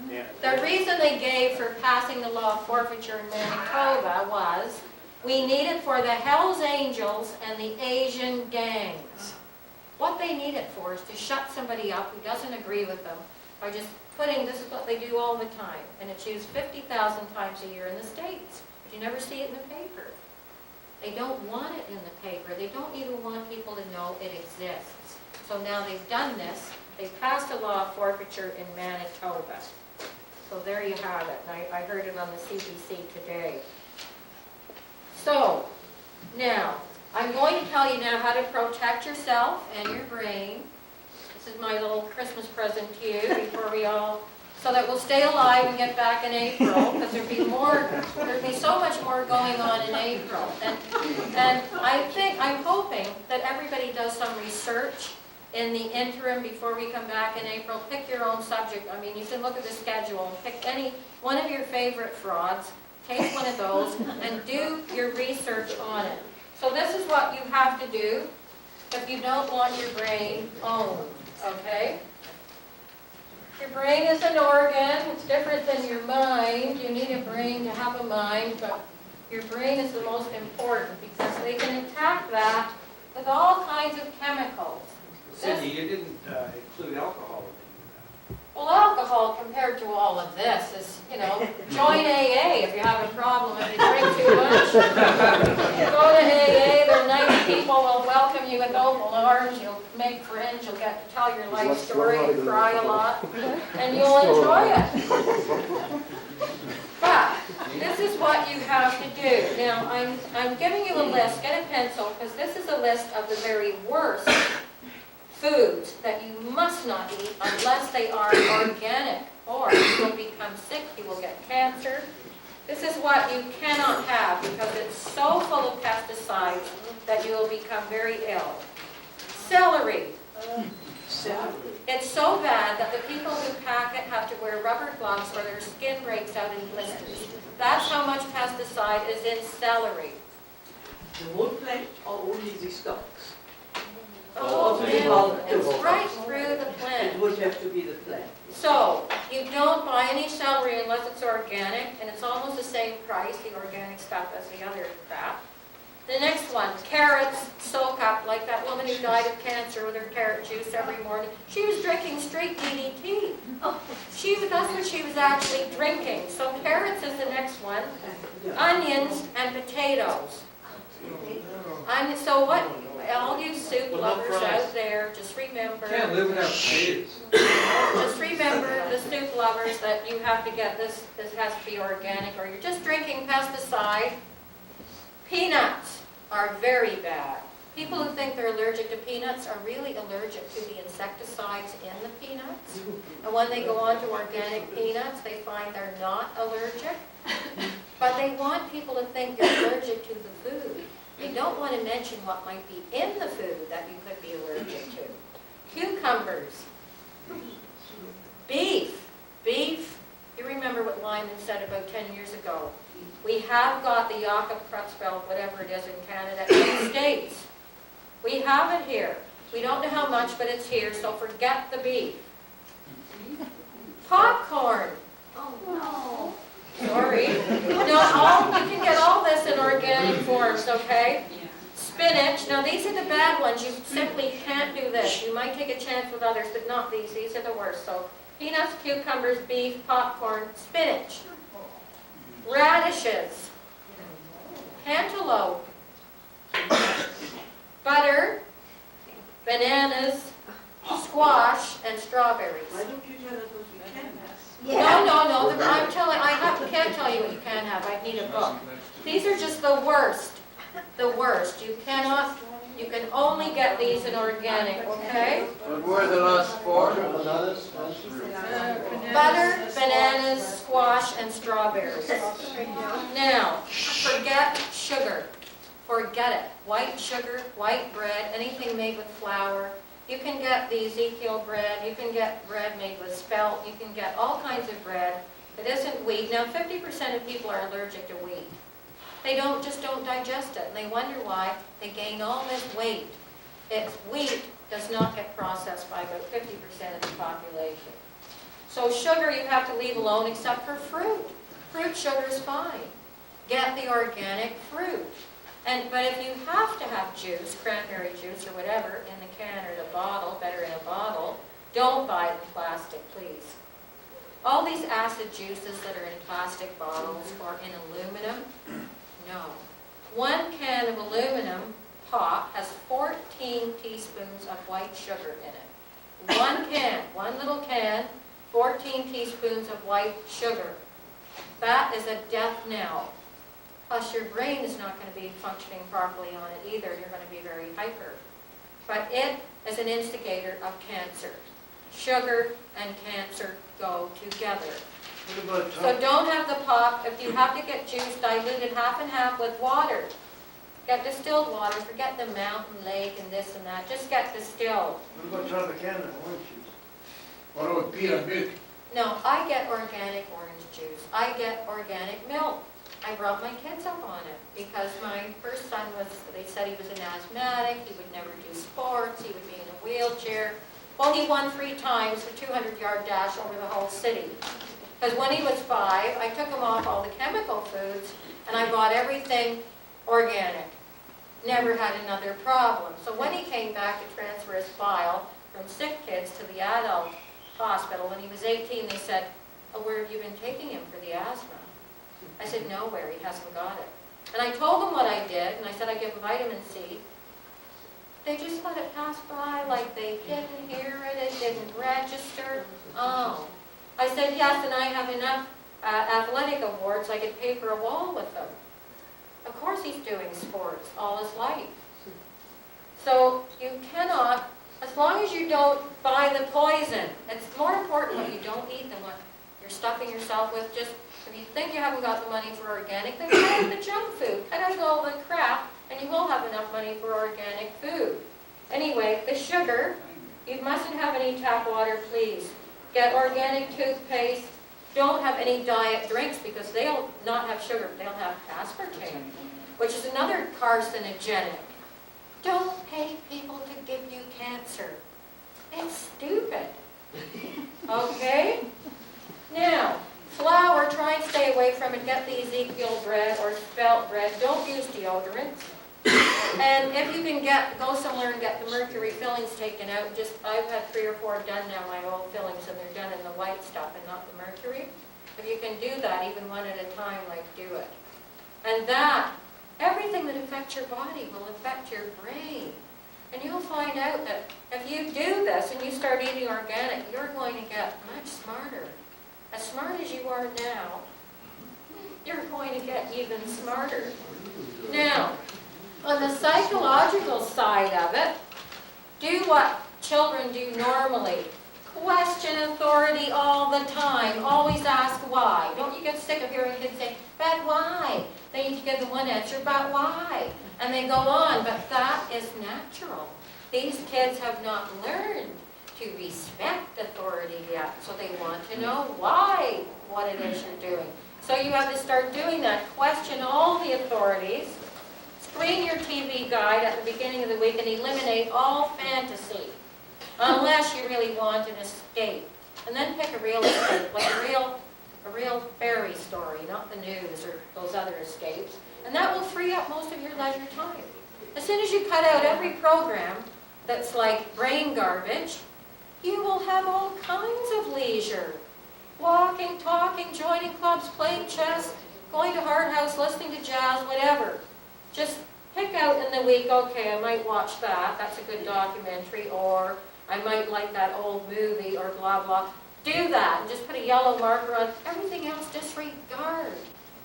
Yeah. The reason they gave for passing the law of forfeiture in Manitoba was we need it for the Hells Angels and the Asian gangs. What they need it for is to shut somebody up who doesn't agree with them by just putting, this is what they do all the time, and it's used 50,000 times a year in the States, but you never see it in the paper. They don't want it in the paper. They don't even want people to know it exists. So now they've done this. They passed a law of forfeiture in Manitoba. So there you have it. I heard it on the CBC today. So, now, I'm going to tell you now how to protect yourself and your brain. This is my little Christmas present to you before we all, so that we'll stay alive and get back in April, because there'd be so much more going on in April. And I'm hoping that everybody does some research in the interim before we come back in April. Pick your own subject. I mean, you can look at the schedule and pick any one of your favorite frauds, take one of those, and do your research on it. So this is what you have to do if you don't want your brain owned, okay? Your brain is an organ. It's different than your mind. You need a brain to have a mind, but your brain is the most important because they can attack that with all kinds of chemicals. Cindy, you didn't include alcohol in Well, alcohol compared to all of this is, you know, join AA if you have a problem, if you drink too much. Go to AA, they're nice people, they'll welcome you with open arms, you'll make friends, you'll get to tell your life story and cry a lot, and you'll enjoy it. But this is what you have to do. Now, I'm giving you a list, get a pencil, because this is a list of the very worst foods that you must not eat unless they are organic, or you will become sick, you will get cancer. This is what you cannot have because it's so full of pesticides that you will become very ill. Celery. It's so bad that the people who pack it have to wear rubber gloves or their skin breaks out in blisters. That's how much pesticide is in celery. The whole plant or only the stalks? Oh, man, it's right through the It plant. would have to be the plant. So, you don't buy any celery unless it's organic, and it's almost the same price, the organic stuff, as the other crap. The next one, carrots soak up, like that woman who died of cancer with her carrot juice every morning. She was drinking straight DDT. That's what she was actually drinking. So carrots is the next one. Onions and potatoes. So what, all you soup What about lovers fries? out there, just remember. Can't live without potatoes. Just remember, the soup lovers, that you have to get this has to be organic, or you're just drinking pesticide. Peanuts are very bad. People who think they're allergic to peanuts are really allergic to the insecticides in the peanuts. And when they go on to organic peanuts, they find they're not allergic. But they want people to think you're allergic to the food. They don't want to mention what might be in the food that you could be allergic to. Cucumbers. Beef. You remember what Lyman said about 10 years ago. We have got the Jakob Creutzfeldt, whatever it is in Canada, in the States. We have it here. We don't know how much, but it's here, so forget the beef. Popcorn. Oh, Sorry. No, you can get all this in organic forms, okay? Spinach. Now, these are the bad ones. You simply can't do this. You might take a chance with others, but not these. These are the worst. So, peanuts, cucumbers, beef, popcorn, spinach. Radishes. Cantaloupe. Butter. Bananas. Squash, and strawberries. why don't you tell us what we can have? No, can't tell you what you can have. I need a book. These are just the worst. The worst. You can only get these in organic, okay? What were the last four? Butter, bananas, squash, and strawberries. Now, forget sugar. Forget it. White sugar, white bread, anything made with flour. You can get the Ezekiel bread, you can get bread made with spelt, you can get all kinds of bread that isn't wheat. Now 50% of people are allergic to wheat. They just don't digest it, and they wonder why they gain all this weight. Wheat does not get processed by about 50% of the population. So sugar you have to leave alone except for fruit. Fruit sugar is fine. Get the organic fruit. But if you have to have juice, cranberry juice or whatever, in the can or the bottle, better in a bottle, don't buy it in plastic, please. All these acid juices that are in plastic bottles or in aluminum, no. 1 can of aluminum pop has 14 teaspoons of white sugar in it. 1 can, one little can, 14 teaspoons of white sugar. That is a death knell. Plus your brain is not going to be functioning properly on it either. You're going to be very hyper. But it is an instigator of cancer. Sugar and cancer go together. So don't have the pop. If you have to get juice, dilute it half and half with water. Get distilled water. Forget the mountain, lake, and this and that. Just get distilled. What about Tropicana orange juice? What about peanut milk? No, I get organic orange juice. I get organic milk. I brought my kids up on it because my first son they said he was an asthmatic, he would never do sports, he would be in a wheelchair. Well, he won 3 times the 200-yard dash over the whole city. Because when he was 5, I took him off all the chemical foods and I bought everything organic. Never had another problem. So when he came back to transfer his file from sick kids to the adult hospital, when he was 18, they said, "Oh, where have you been taking him for the asthma?" I said, "Nowhere, he hasn't got it." And I told them what I did, and I said I give him vitamin C. They just let it pass by like they didn't hear it, it didn't register. Oh. I said, yes, and I have enough athletic awards, I could paper a wall with them. Of course he's doing sports all his life. So you cannot, as long as you don't buy the poison, it's more important what you don't eat than what you're stuffing yourself with. Just if you think you haven't got the money for organic, then cut out the junk food. Cut out all the crap, and you will have enough money for organic food. Anyway, the sugar, you mustn't have any tap water, please. Get organic toothpaste. Don't have any diet drinks because they'll not have sugar. They'll have aspartame, which is another carcinogenic. Don't pay people to give you cancer. It's stupid. Okay? Now, flour, try and stay away from it. Get the Ezekiel bread or spelt bread. Don't use deodorants. And if you can go somewhere and get the mercury fillings taken out, I've had 3 or 4 done now, my old fillings, and they're done in the white stuff and not the mercury. If you can do that, even one at a time, like, do it. And that, everything that affects your body will affect your brain. And you'll find out that if you do this and you start eating organic, you're going to get much smarter. As smart as you are now, you're going to get even smarter. Now, on the psychological side of it, do what children do normally. Question authority all the time. Always ask why. Don't you get sick of hearing kids say, but why? They need to give them one answer, but why? And they go on, but that is natural. These kids have not learned to respect authority yet, so they want to know why, what it is you're doing. So you have to start doing that. Question all the authorities. Screen your TV guide at the beginning of the week and eliminate all fantasy, unless you really want an escape. And then pick a real escape, like a real fairy story, not the news or those other escapes. And that will free up most of your leisure time. As soon as you cut out every program that's like brain garbage, you will have all kinds of leisure. Walking, talking, joining clubs, playing chess, going to Hard House, listening to jazz, whatever. Just pick out in the week, okay, I might watch that, that's a good documentary, or I might like that old movie, or blah, blah. Do that, and just put a yellow marker on. Everything else, disregard.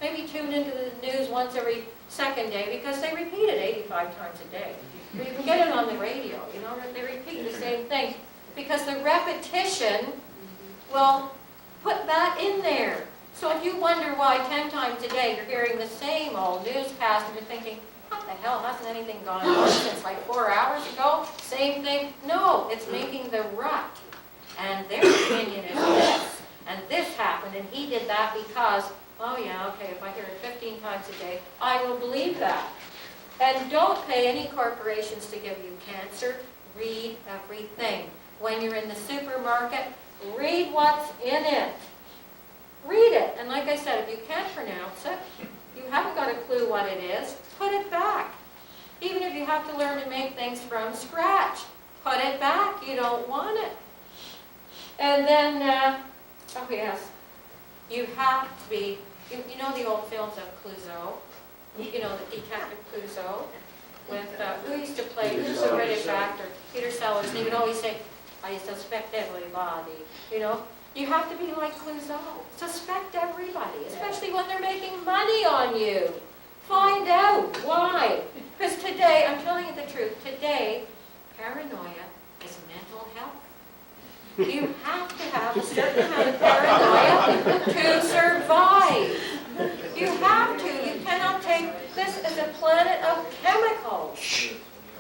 Maybe tune into the news once every second day, because they repeat it 85 times a day. Or you can get it on the radio, you know, they repeat the same thing. Because the repetition will put that in there. So if you wonder why 10 times a day you're hearing the same old newscast and you're thinking, what the hell, hasn't anything gone on since like 4 hours ago? Same thing? No, it's making the rut. And their opinion is this, and this happened, and he did that because, oh yeah, okay, if I hear it 15 times a day, I will believe that. And don't pay any corporations to give you cancer. Read everything. When you're in the supermarket, read what's in it. Read it. And like I said, if you can't pronounce it, you haven't got a clue what it is, put it back. Even if you have to learn to make things from scratch, put it back. You don't want it. And then, oh yes, you have to be, you know the old films of Clouseau? You know, the Detective Clouseau? With, who used to play, who's a British actor? Peter Sellers. And he would always say, I suspect everybody, you know? You have to be like Clouseau. Suspect everybody, especially when they're making money on you. Find out why. Because today, I'm telling you the truth, today, paranoia is mental health. You have to have a certain amount of paranoia to survive. You have to. You cannot take, this is a planet of chemicals.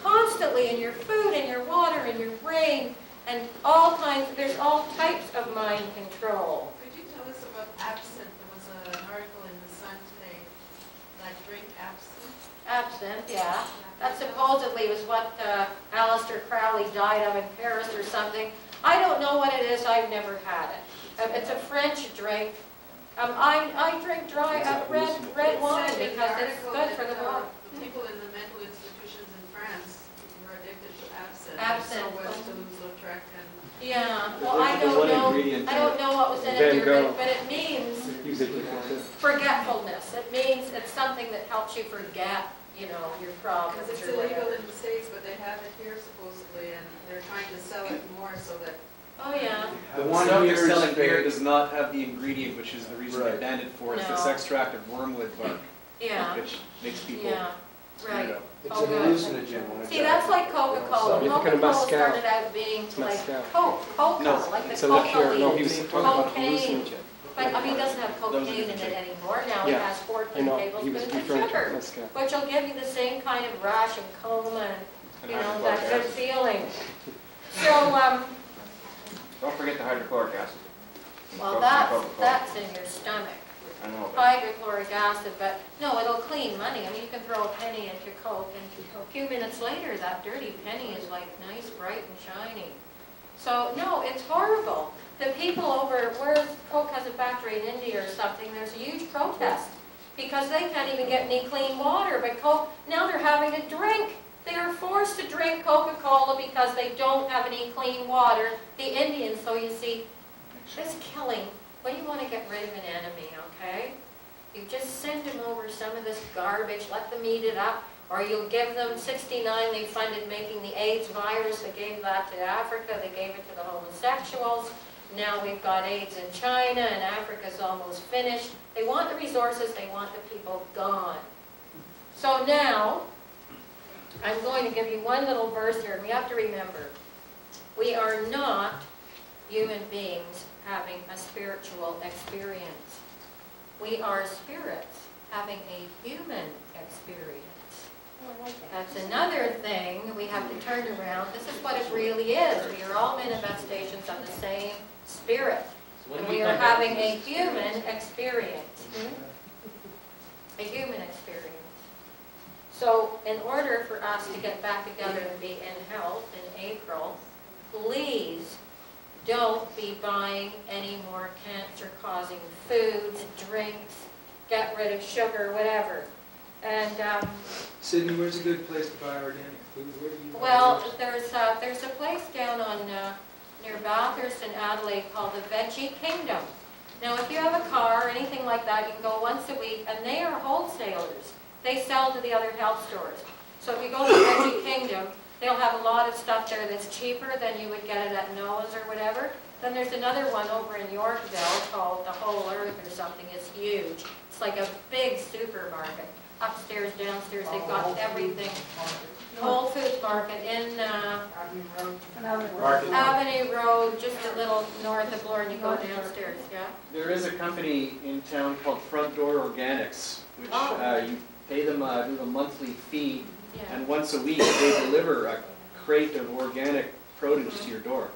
Constantly in your food, in your water, in your brain, and all kinds, there's all types of mind control. Could you tell us about absinthe? There was an article in the Sun today, like drink absinthe. Absinthe, yeah. That supposedly was what Aleister Crowley died of in Paris or something. I don't know what it is, I've never had it. It's a French drink. I drink dry red wine because it's good for the body. The people in the mental institutions in France were addicted to absinthe. Absinthe. So was Toulouse-Lautrec and... Yeah, well, I don't know what was in it here, but it means forgetfulness. It means it's something that helps you forget, you know, your problems. Because it's or illegal whatever. in the States, but they have it here supposedly, and they're trying to sell it more so that... Oh, yeah. The one stuff here they're is selling here fake. does not have the ingredient, which is the reason they Right. banned it for, is this No. extract of wormwood bark, Yeah, which makes people yeah, right. weirdo. It's Oh, an good. hallucinogen when it's... See, that's like Coca-Cola. You're thinking of Coca-Cola mezcal. started out being It's like mezcal. Coca, No, like the It's a liqueur. No, he was cocaine. talking about Cocaine. hallucinogen. But, I mean, it doesn't have Those are cocaine in different it things. anymore. Now it Yeah. has I 14 know, he tablespoons was of referring to sugar, mezcal. which will give you the same kind of rush and coma and, And you know, hydrochloric that good acid. feeling. So, Don't forget the hydrochloric acid. well, Coca-Cola. that's in your stomach. I know, but Hydrochloric acid, but no, it'll clean money. I mean, you can throw a penny into Coke, and a few minutes later, that dirty penny is like nice, bright, and shiny. So, no, it's horrible. The people over where Coke has a factory in India or something, there's a huge protest because they can't even get any clean water. But now they're having to drink. They are forced to drink Coca-Cola because they don't have any clean water. The Indians, so you see, this killing, when you want to get rid of an enemy, okay? You just send them over some of this garbage, let them eat it up, or you'll give them, 69, they funded making the AIDS virus, they gave that to Africa, they gave it to the homosexuals. Now we've got AIDS in China, and Africa's almost finished. They want the resources, they want the people gone. So now, I'm going to give you one little verse here, and we have to remember, we are not human beings having a spiritual experience. We are spirits having a human experience. That's another thing we have to turn around. This is what it really is. We are all manifestations of the same spirit. And we are having a human experience. A human experience. So in order for us to get back together and be in health in April, please don't be buying any more cancer-causing foods, drinks, get rid of sugar, whatever. And Sydney, where's a good place to buy organic food? Where do you buy well, yours? there's a place down on near Bathurst and Adelaide called the Veggie Kingdom. Now, if you have a car or anything like that, you can go once a week, and they are wholesalers. They sell to the other health stores. So if you go to the Veggie Kingdom, they'll have a lot of stuff there that's cheaper than you would get it at Noah's or whatever. Then there's another one over in Yorkville called the Whole Earth or something. It's huge. It's like a big supermarket. Upstairs, downstairs, they've got everything. Whole Foods Market in Avenue Road, just a little north of Bloor, and you go downstairs, yeah? There is a company in town called Front Door Organics, which Oh. you pay them do a monthly fee, Yeah. and once a week they deliver a crate of organic produce to your door.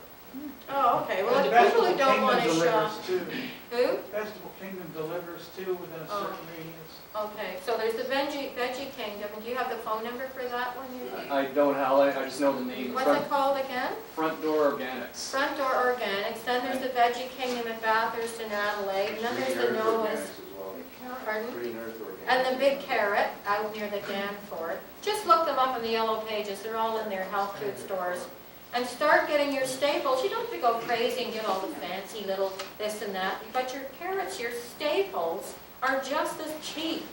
Oh, okay. Well, And if people who Vegetable don't Kingdom want to shop. delivers too. Who? Vegetable Kingdom delivers too within a Oh. certain radius. Okay, so there's the Veggie Kingdom. And do you have the phone number for that one? I don't, Hal, I just know the name. What's it called again? Front Door Organics. Front Door Organics. Then there's the Veggie Kingdom at Bathurst and Adelaide. And then there's Green the Earth Noah's. Organics as well. Pardon? Green Earth Organics. And the Big Carrot out near the Danforth. Just look them up in the yellow pages. They're all in their health food stores. And start getting your staples. You don't have to go crazy and get all the fancy little this and that. But your carrots, your staples, are just as cheap.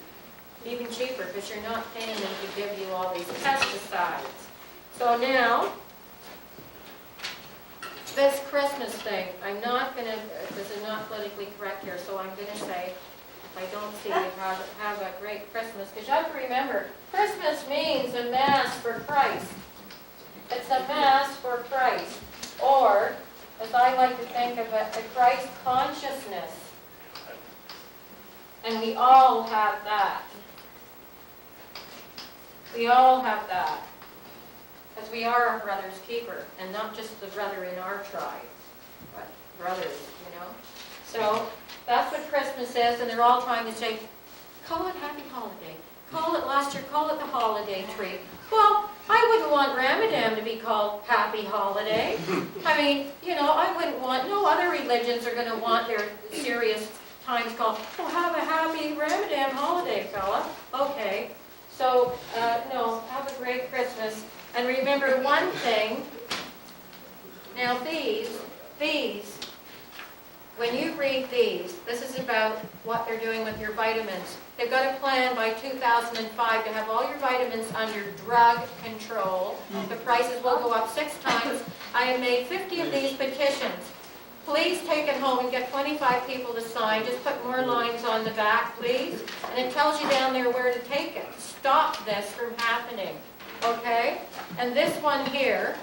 Even cheaper, because you're not paying them to give you all these pesticides. So now, this Christmas thing, I'm not going to, this is not politically correct here, so I'm going to say, if I don't see you, have a great Christmas. Because you have to remember, Christmas means a mass for Christ. It's a mass for Christ. Or, as I like to think of it, a Christ consciousness. And we all have that. We all have that. Because we are our brother's keeper. And not just the brother in our tribe, but brothers, you know. So, that's what Christmas is, and they're all trying to say, call it Happy Holiday. Call it last year, call it the holiday tree. Well, I wouldn't want Ramadan to be called Happy Holiday. I mean, you know, I wouldn't want, no other religions are going to want their serious times called, oh, have a happy Ramadan holiday, fella. Okay. So, no, have a great Christmas. And remember one thing. Now these, when you read these, this is about what they're doing with your vitamins. They've got a plan by 2005 to have all your vitamins under drug control. The prices will go up 6 times. I have made 50 of these petitions. Please take it home and get 25 people to sign. Just put more lines on the back, please. And it tells you down there where to take it. Stop this from happening, okay? And this one here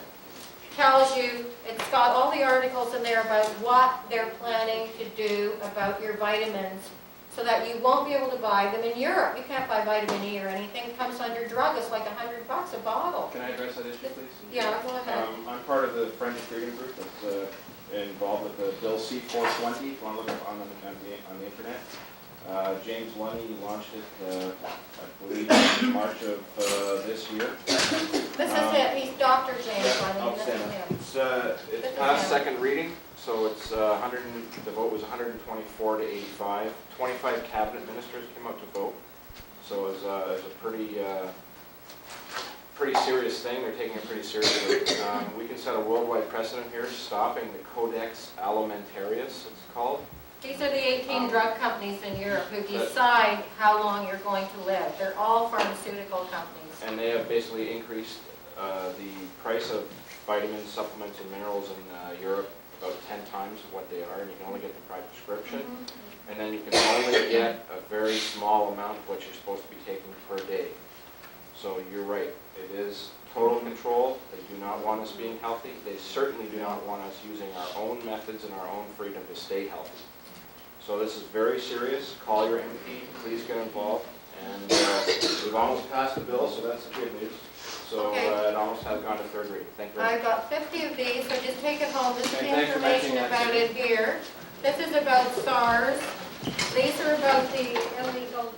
tells you, it's got all the articles in there about what they're planning to do about your vitamins so that you won't be able to buy them in Europe. You can't buy vitamin E or anything. It comes under drug. It's like $100 a bottle. Can I address that issue, please? Yeah, go ahead. I'm part of the Friends of Freedom group that's involved with the Bill C-420, if you want to look up on the internet. James Lunny launched it, I believe, in March March of this year. This is it, he's Dr. James, I mean, this is Outstanding. him. It's This is past him. second reading, so it's the vote was 124 to 85. 25 cabinet ministers came out to vote, so it was a pretty serious thing. They're taking it pretty seriously. We can set a worldwide precedent here, stopping the Codex Alimentarius, it's called. These are the 18 drug companies in Europe who decide how long you're going to live. They're all pharmaceutical companies. And they have basically increased the price of vitamins, supplements, and minerals in Europe about 10 times what they are, and you can only get them by prescription. And then you can only get a very small amount of what you're supposed to be taking per day. So you're right, it is total control. They do not want us being healthy. They certainly do not want us using our own methods and our own freedom to stay healthy. So this is very serious. Call your MP, please get involved. And we've almost passed the bill, so that's the good news. So Okay. It almost has gone to third reading. Thank you very I've got 50 of these, so just take it home. This is Okay, the thanks for information mentioning that, about it here. This is about SARS. These are about the illegal